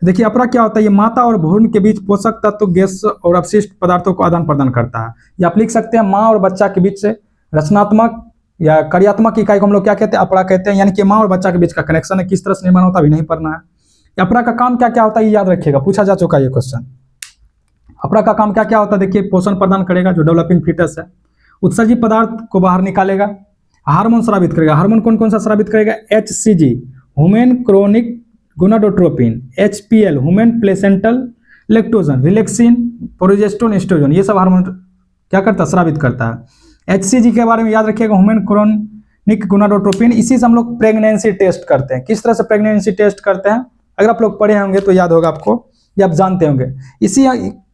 देखिए अपरा क्या होता है, ये माता और भ्रूण के बीच पोषक तत्व, गैस और अपशिष्ट पदार्थों को आदान प्रदान करता है। या आप लिख सकते हैं माँ और बच्चा के बीच से रचनात्मक या कार्यात्मक इकाई को हम लोग क्या कहते हैं, अपरा कहते हैं। यानी कि माँ और बच्चा के बीच का कनेक्शन है। किस तरह से निर्माण होता है अभी नहीं पढ़ना है। अपरा का काम क्या क्या होता है ये याद रखिएगा, पूछा जा चुका है ये क्वेश्चन। अपरा का काम क्या क्या होता है, देखिए पोषण प्रदान करेगा, जो डेवलपिंग फीटस है, उत्सर्जित पदार्थ को बाहर निकालेगा, हार्मोन स्रावित करेगा। हार्मोन कौन कौन सा स्रावित करेगा, HCG human chronic gonadotropin, HPL human placental lactogen, relaxin, progesterone, oestrogen, ये सब हार्मोन क्या करता है, स्रावित करता है। HCG के बारे में याद रखिएगा, ह्यूमन क्रोनिक गोनाडोट्रोपिन। इसी से हम लोग प्रेगनेंसी टेस्ट करते हैं। किस तरह से प्रेगनेंसी टेस्ट करते हैं, अगर आप लोग पढ़े होंगे तो याद होगा आपको, या आप जानते होंगे। इसी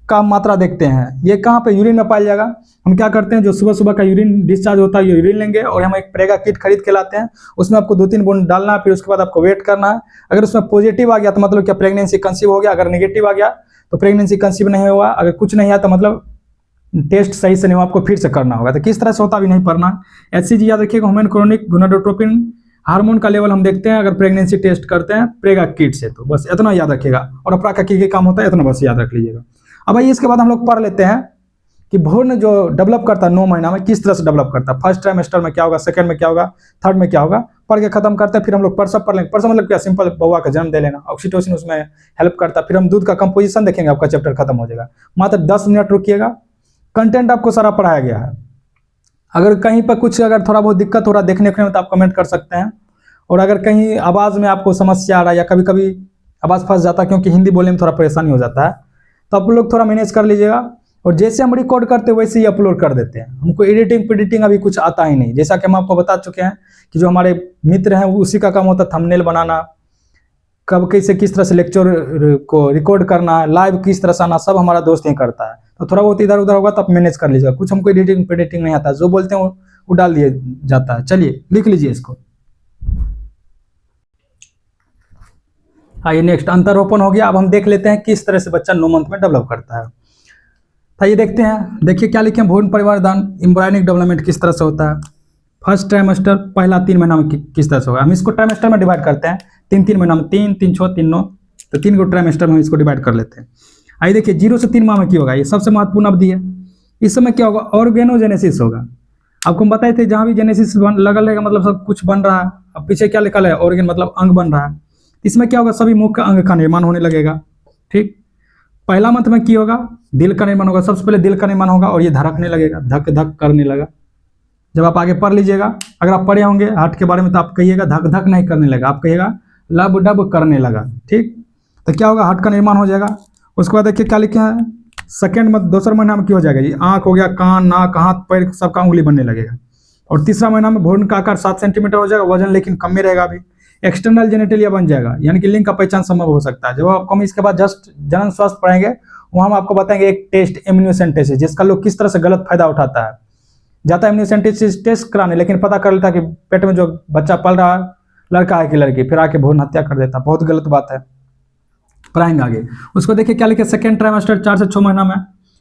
का मात्रा देखते हैं, ये कहाँ पे, यूरिन में पाया जाएगा। हम क्या करते हैं, जो सुबह सुबह का यूरिन डिस्चार्ज होता है, ये यूरिन लेंगे और हम एक प्रेगा किट खरीद के लाते हैं। उसमें आपको 2-3 बूंद डालना है, फिर उसके बाद आपको वेट करना है। अगर उसमें पॉजिटिव आ गया तो मतलब क्या, प्रेगनेंसी कंसीव हो गया। अगर नेगेटिव आ गया तो प्रेगनेंसी कंसीव नहीं हुआ। अगर कुछ नहीं आया तो मतलब टेस्ट सही से नहीं हुआ, आपको फिर से करना होगा। तो किस तरह से होता अभी नहीं पढ़ना। HCG याद रखिएगा, ह्यूमन क्रोनिक गोनाडोट्रोपिन हार्मोन का लेवल हम देखते हैं अगर प्रेगनेंसी टेस्ट करते हैं प्रेगा किट से। तो बस इतना याद रखिएगा। और अपरा का क्या काम होता है इतना बस याद रख लीजिएगा। अब आइए इसके बाद हम लोग पढ़ लेते हैं कि भ्रूण जो डेवलप करता है 9 महीना में, किस तरह से डेवलप करता है। फर्स्ट ट्राइमेस्टर में क्या होगा, सेकंड में क्या होगा, थर्ड में क्या होगा, पढ़ के खत्म करते हैं। फिर हम लोग प्रसव पढ़ लेंगे। प्रसव मतलब क्या, सिंपल बउआ का जन्म दे लेना, ऑक्सीटोसिन उसमें हेल्प करता है। फिर हम दूध का कंपोजिशन देखेंगे, आपका चैप्टर खत्म हो जाएगा। मात्र 10 मिनट रुकिएगा, कंटेंट आपको सारा पढ़ाया गया है। अगर कहीं पर कुछ अगर थोड़ा बहुत दिक्कत हो रहा है देखने में तो आप कमेंट कर सकते हैं। और अगर कहीं आवाज़ में आपको समस्या आ रहा है या कभी कभी आवाज़ फंस जाता है क्योंकि हिंदी बोलने में थोड़ा परेशानी हो जाता है, तो आप लोग थोड़ा मैनेज कर लीजिएगा। और जैसे हम रिकॉर्ड करते हैं वैसे ही अपलोड कर देते हैं। हमको एडिटिंग अभी कुछ आता ही नहीं। जैसा कि हम आपको बता चुके हैं कि जो हमारे मित्र हैं उसी का काम होता है थंबनेल बनाना, कब कैसे किस तरह से लेक्चर को रिकॉर्ड करना, लाइव किस तरह से आना, सब हमारा दोस्त ही करता है। तो थोड़ा बहुत इधर उधर होगा तो आप मैनेज कर लीजिएगा। कुछ हमको एडिटिंग नहीं आता, जो बोलते हैं वो डाल दिया जाता है। चलिए लिख लीजिए इसको। आइए नेक्स्ट, अंतरोपण हो गया। अब हम देख लेते हैं किस तरह से बच्चा 9 मंथ में डेवलप करता है। आइए देखते हैं। देखिए क्या लिखे, भ्रूण परिवर्धन एम्ब्रायनिक डेवलपमेंट किस तरह से होता है। फर्स्ट ट्राइमेस्टर पहला 3 महीना में किस तरह से होगा। हम इसको ट्राइमेस्टर में डिवाइड करते हैं, 3 महीना में, 3, 3, 6, 3, 9, तो 3 को ट्राइमेस्टर में हम इसको डिवाइड कर लेते हैं। आइए देखिए 0 से 3 माह में क्या होगा, ये सबसे महत्वपूर्ण अवधि है। इस समय क्या होगा, ऑर्गेनोजेनेसिस होगा। आपको हम बताए थे जहाँ भी जेनेसिस लगा रहेगा मतलब सब कुछ बन रहा है। अब पीछे क्या लिखा है, ऑर्गेन मतलब अंग बन रहा है। इसमें क्या होगा, सभी मुख्य अंग का निर्माण होने लगेगा। ठीक, पहला मंथ में क्या होगा, दिल का निर्माण होगा, सबसे पहले दिल का निर्माण होगा और ये धड़कने लगेगा, धक धक करने लगा। जब आप आगे पढ़ लीजिएगा, अगर आप पढ़े होंगे हार्ट के बारे में तो आप कहिएगा धक धक नहीं करने लगा, आप कहिएगा लब डब करने लगा। ठीक, तो क्या होगा, हार्ट का निर्माण हो जाएगा। उसके बाद देखिए क्या लिखे हैं, सेकेंड मंथ दूसरा महीना में क्या हो जाएगा जी, आँख हो गया, कान, नाक, हाथ, पैर सबका उंगली बनने लगेगा। और तीसरा महीना में भ्रूण का आकार 7 सेंटीमीटर हो जाएगा, वजन लेकिन कम में रहेगा अभी। एक्सटर्नल जेनेटेलिया बन जाएगा, यानी कि लिंग का पहचान संभव हो सकता है। जब आपको हम इसके बाद जस्ट जनन स्वास्थ्य पढ़ेंगे, वहाँ हम आपको बताएंगे एक टेस्ट इम्यूनोसेंटेसिस, जिसका लोग किस तरह से गलत फायदा उठाता है। जाता है इम्यूनोसेंटेसिस टेस्ट कराने, लेकिन पता कर लेता कि पेट में जो बच्चा पल रहा है लड़का है कि लड़की, फिर आके भ्रूण हत्या कर देता। बहुत गलत बात है, पढ़ाएंगे आगे। उसको देखिए क्या लिखे, सेकेंड ट्राइमेस्टर 4 से 6 महीना में,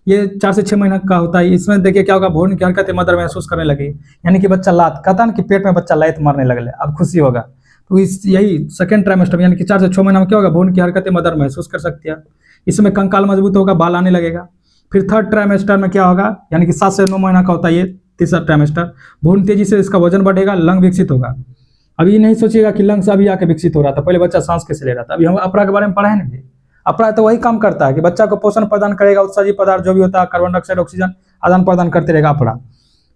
ये 4 से 6 महीना का होता है। इसमें देखिए क्या होगा, भ्रूण की हरकतें मदर महसूस करने लगी, यानी कि बच्चा लात कहता है ना कि पेट में बच्चा लात मारने लगले, अब खुशी होगा। तो इस यही सेकेंड ट्राइमेस्टर यानी कि 4 से 6 महीना में क्या होगा, भ्रूण की हरकतें मदर महसूस कर सकती है। इसमें कंकाल मजबूत होगा, बाल आने लगेगा। फिर थर्ड ट्राइमेस्टर में क्या होगा, यानी कि 7 से 9 महीना का होता है ये तीसरा ट्राइमेस्टर, भ्रूण तेजी से इसका वजन बढ़ेगा, लंग विकसित होगा। अभी ये नहीं सोचिएगा कि लंग्स अभी आके विकसित हो रहा था, पहले बच्चा सांस कैसे ले रहा था। अभी हम अपरा के बारे में पढ़ा है ना, अपरा तो वही काम करता है कि बच्चा को पोषण प्रदान करेगा, उत्सर्जित पदार्थ जो भी होता है, कार्बन डाइऑक्साइड, ऑक्सीजन आदान प्रदान करते रहेगा अपरा।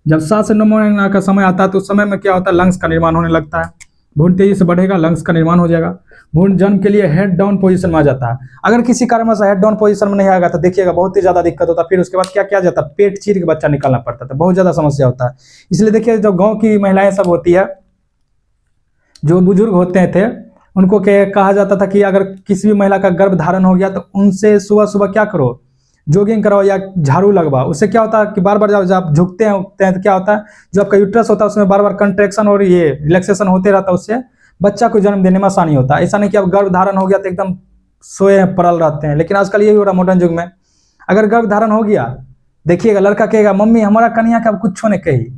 जब 7 से 9 महीना का समय आता है तो उस समय में क्या होता है, लंग्स का निर्माण होने लगता है, भ्रूण तेजी से बढ़ेगा, लंग्स का निर्माण हो जाएगा। भ्रूण जन्म के लिए हेड डाउन पोजीशन में आ जाता है। अगर किसी कारण से हेड डाउन पोजीशन में नहीं आएगा तो देखिएगा बहुत ही ज्यादा दिक्कत होता है। फिर उसके बाद क्या किया जाता है, पेट चीर के बच्चा निकालना पड़ता था, बहुत ज्यादा समस्या होता है। इसलिए देखिए जो गाँव की महिलाएं सब होती है, जो बुजुर्ग होते थे, उनको कहा जाता था कि अगर किसी भी महिला का गर्भ धारण हो गया तो उनसे सुबह सुबह क्या करो, जॉगिंग कराओ या झाड़ू लगवाओ। उससे क्या होता है कि बार बार जब आप झुकते हैं उठते हैं तो क्या होता है, जो आपका यूट्रस होता है उसमें बार बार कंट्रैक्शन और ये रिलैक्सेशन होते रहता है, उससे बच्चा को जन्म देने में आसानी होता है। ऐसा नहीं कि अब गर्भ धारण हो गया तो एकदम सोए पड़ल रहते हैं, लेकिन आजकल यही हो रहा है मॉडर्न युग में। अगर गर्भ धारण हो गया, देखिएगा लड़का कहेगा मम्मी हमारा कन्या का कुछ नहीं कही,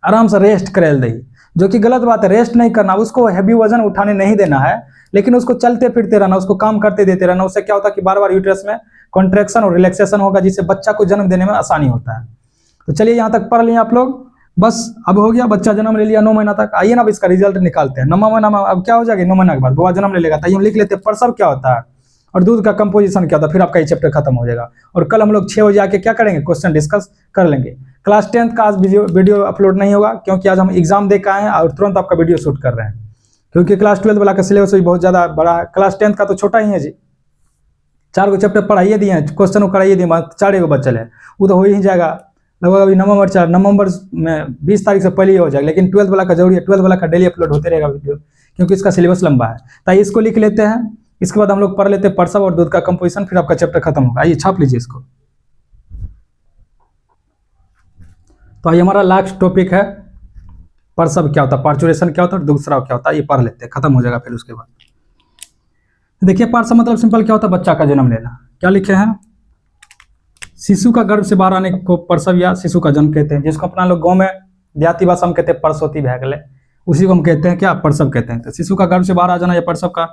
आराम से रेस्ट करेल दही, जो कि गलत बात है। रेस्ट नहीं करना, उसको हैवी वजन उठाने नहीं देना है, लेकिन उसको चलते फिरते रहना, उसको काम करते देते रहना। उससे क्या होता है कि बार बार यूट्रस में कॉन्ट्रैक्शन और रिलैक्सेशन होगा, जिससे बच्चा को जन्म देने में आसानी होता है। तो चलिए यहाँ तक पढ़ लिए आप लोग, बस अब हो गया, बच्चा जन्म ले लिया 9 महीना तक। आइए ना अब इसका रिजल्ट निकालते हैं। 9वां महीना में अब क्या हो जाएगा, 9 महीना के बाद बुआ जन्म ले लेगा, तो हम लिख लेते हैं प्रसव क्या होता है और दूध का कंपोजिशन क्या होता है, फिर आपका ये चैप्टर खत्म हो जाएगा। और कल हम लोग 6 बजे आके क्या करेंगे, क्वेश्चन डिस्कस कर लेंगे। क्लास 10th का आज वीडियो अपलोड नहीं होगा, क्योंकि आज हम एग्जाम दे के आए हैं और तुरंत आपका वीडियो शूट कर रहे हैं, क्योंकि क्लास 12 वाला का सिलेबस भी बहुत ज़्यादा बड़ा है। क्लास 10th का तो छोटा ही है जी, 4 गो चैप्टर पढ़ाइए दिए हैं, क्वेश्चन कराइए दिए, 4 गो बच्चे है, वो तो हो ही जाएगा लगभग। अभी नवंबर में 20 तारीख से पहले ही हो जाएगा, लेकिन 12th वाला का जरूरी है, 12th वाला का डेली अपलोड होते रहेगा वीडियो, क्योंकि इसका सिलेबस लंबा है। तो इसको लिख लेते हैं, इसके बाद हम लोग पढ़ लेते हैं प्रसव और दूध का कंपोजिशन, फिर आपका चैप्टर खत्म होगा। आइए छाप लीजिए इसको। तो आइए हमारा लास्ट टॉपिक है प्रसव क्या होता है, पार्चुरेशन क्या होता है और दुग्धस्राव क्या होता है, ये पढ़ लेते हैं, खत्म हो जाएगा। फिर उसके बाद देखिए प्रसव मतलब सिंपल क्या होता है, बच्चा का जन्म लेना। क्या लिखे हैं, शिशु का गर्भ से बाहर आने को प्रसव या शिशु का जन्म कहते हैं, जिसको अपना लोग गाँव में देहाती भाषा में कहते हैं परसौती भैगले, उसी को हम कहते हैं क्या, प्रसव कहते हैं। तो शिशु का गर्भ से बाहर आ जाना या प्रसव का,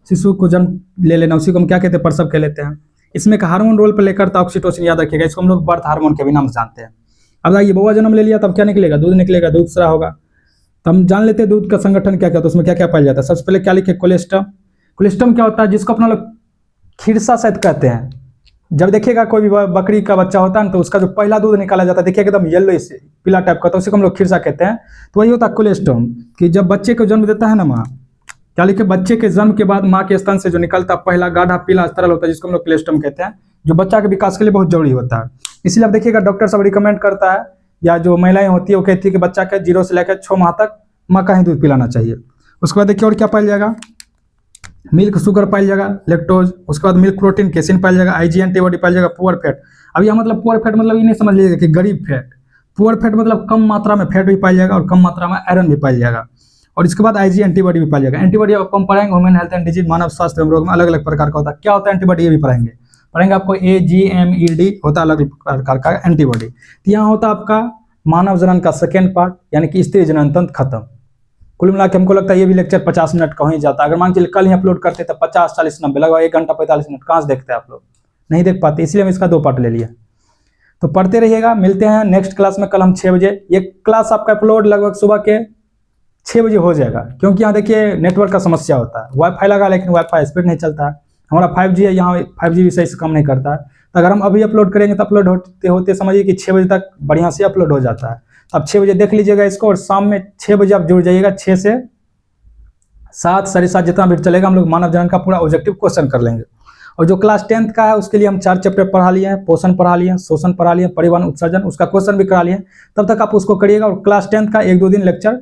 शिशु को जन्म ले लेना, उसी को हम क्या कहते हैं, प्रसव कह लेते हैं। इसमें का हार्मोन रोल पर लेकर ऑक्सीटोसिन याद रखिएगा, इसको हम लोग बर्थ हार्मोन के भी नाम से जानते हैं। अब आइए बउआ जन्म ले लिया तब क्या निकलेगा, दूध निकलेगा, दूध स्राव होगा। तो हम जान लेते हैं दूध का संगठन क्या क्या होता है, उसमें क्या क्या पाया जाता है। सबसे पहले क्या लिखे, कोलेस्ट्रम। कोलेस्ट्रम क्या होता है, जिसको अपना लोग खिरसा शायद कहते हैं। जब देखिएगा कोई भी बकरी का बच्चा होता है ना, तो उसका जो पहला दूध निकाला जाता है, देखिए एकदम येलो पीला टाइप का, तो उसी को हम लोग खिरसा कहते हैं। तो वही होता है कोलेस्ट्रम, कि जब बच्चे को जन्म देता है ना माँ, क्या लिखे, बच्चे के जन्म के बाद माँ के स्तन से जो निकलता पहला गाढ़ा पीला तरल होता है, जिसको हम लोग कोलेस्ट्रम कहते हैं, जो बच्चा के विकास के लिए बहुत जरूरी होता है। इसलिए आप देखिएगा डॉक्टर सब रिकमेंड करता है, या जो महिलाएं होती है वो कहती है कि बच्चा के 0 से लेकर 6 माह तक माँ का ही दूध पिलाना चाहिए। उसके बाद देखिए और क्या पाया जाएगा, मिल्क शुगर पाया जाएगा, लेक्टोज, उसके बाद मिल्क प्रोटीन, केसिन पाया जाएगा, आईजी एंटीबॉडी पाया जाएगा, पुअर फैट। अब यह मतलब पुअर फैट मतलब ये नहीं समझ लीजिएगा कि गरीब फैट, पुअर फैट मतलब कम मात्रा में फैट भी पाया जाएगा और कम मात्रा में आयरन भी पाया जाएगा। और इसके बाद आईजी एंटीबॉडी भी पाया जाएगा। एंटीबॉडी आपको हम पढ़ाएंगे ह्यूमन हेल्थ एंड डिजीज, मानव स्वास्थ्य एवं रोग में अलग अलग प्रकार का होता है। क्या होता है एंटीबॉडी, ये भी पढ़ेंगे आपको। AGMED होता है अलग अलग प्रकार का एंटीबॉडी। तो यहाँ होता है आपका मानव जनन का सेकेंड पार्ट, यानी कि स्त्री जनन तंत्र खत्म। कुल मिला के हमको लगता है ये भी लेक्चर 50 मिनट का हो ही जाता है। अगर मान चलिए कल ही अपलोड करते तो 50, 40, 90 लगभग 1 घंटा 45 मिनट कहाँ से देखते हैं आप लोग, नहीं देख पाते, इसलिए हम इसका 2 पार्ट ले लिया। तो पढ़ते रहिएगा, मिलते हैं नेक्स्ट क्लास में कल हम 6 बजे। ये क्लास आपका अपलोड लगभग सुबह के 6 बजे हो जाएगा, क्योंकि यहाँ देखिए नेटवर्क का समस्या होता है, वाईफाई लगा लेकिन वाईफाई स्पीड नहीं चलता है। हमारा 5G है, यहाँ 5G भी सही से काम नहीं करता है। तो अगर हम अभी अपलोड करेंगे तो अपलोड होते होते समझिए कि 6 बजे तक बढ़िया से अपलोड हो जाता है। तो आप 6 बजे देख लीजिएगा इसको, और शाम में 6 बजे आप जुड़ जाइएगा। 6 से 7, 7:30 जितना भी चलेगा, हम लोग मानव जनन का पूरा ऑब्जेक्टिव क्वेश्चन कर लेंगे। और जो क्लास 10th का है उसके लिए हम 4 चैप्टर पढ़ा लिए हैं, पोषण पढ़ा लिए हैं, शोषण पढ़ा लिए हैं, परिवहन उत्सर्जन, उसका क्वेश्चन भी करा लिए हैं। तब तक आप उसको करिएगा। और क्लास 10th का 1-2 दिन लेक्चर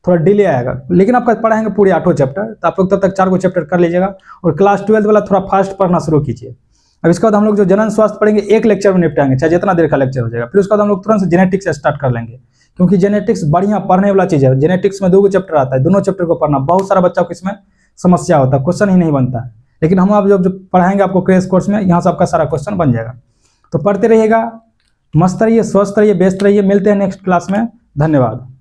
थोड़ा डिले आएगा, लेकिन आपका पढ़ाएंगे पूरे 8 चैप्टर, तो आप लोग तब तक 4 चैप्टर कर लीजिएगा। और क्लास 12th वाला थोड़ा फास्ट पढ़ना शुरू कीजिए। अब इसके बाद हम लोग जो जनन स्वास्थ्य पढ़ेंगे, एक लेक्चर में निपटाएंगे, चाहे जितना देर का लेक्चर हो जाएगा। फिर उसके बाद हम लोग तुरंत से जेनेटिक्स स्टार्ट कर लेंगे, क्योंकि जेनेटिक्स बढ़िया पढ़ने वाला चीज़ है। जेनेटिक्स में 2 चैप्टर आता है, दोनों चैप्टर को पढ़ना। बहुत सारा बच्चा को इसमें समस्या होता है, क्वेश्चन ही नहीं बनता है। लेकिन हम आप जो पढ़ाएंगे आपको क्रैश कोर्स में, यहाँ से आपका सारा क्वेश्चन बन जाएगा। तो पढ़ते रहिएगा, मस्त रहिए, स्वस्थ रहिए, व्यस्त रहिए। मिलते हैं नेक्स्ट क्लास में। धन्यवाद।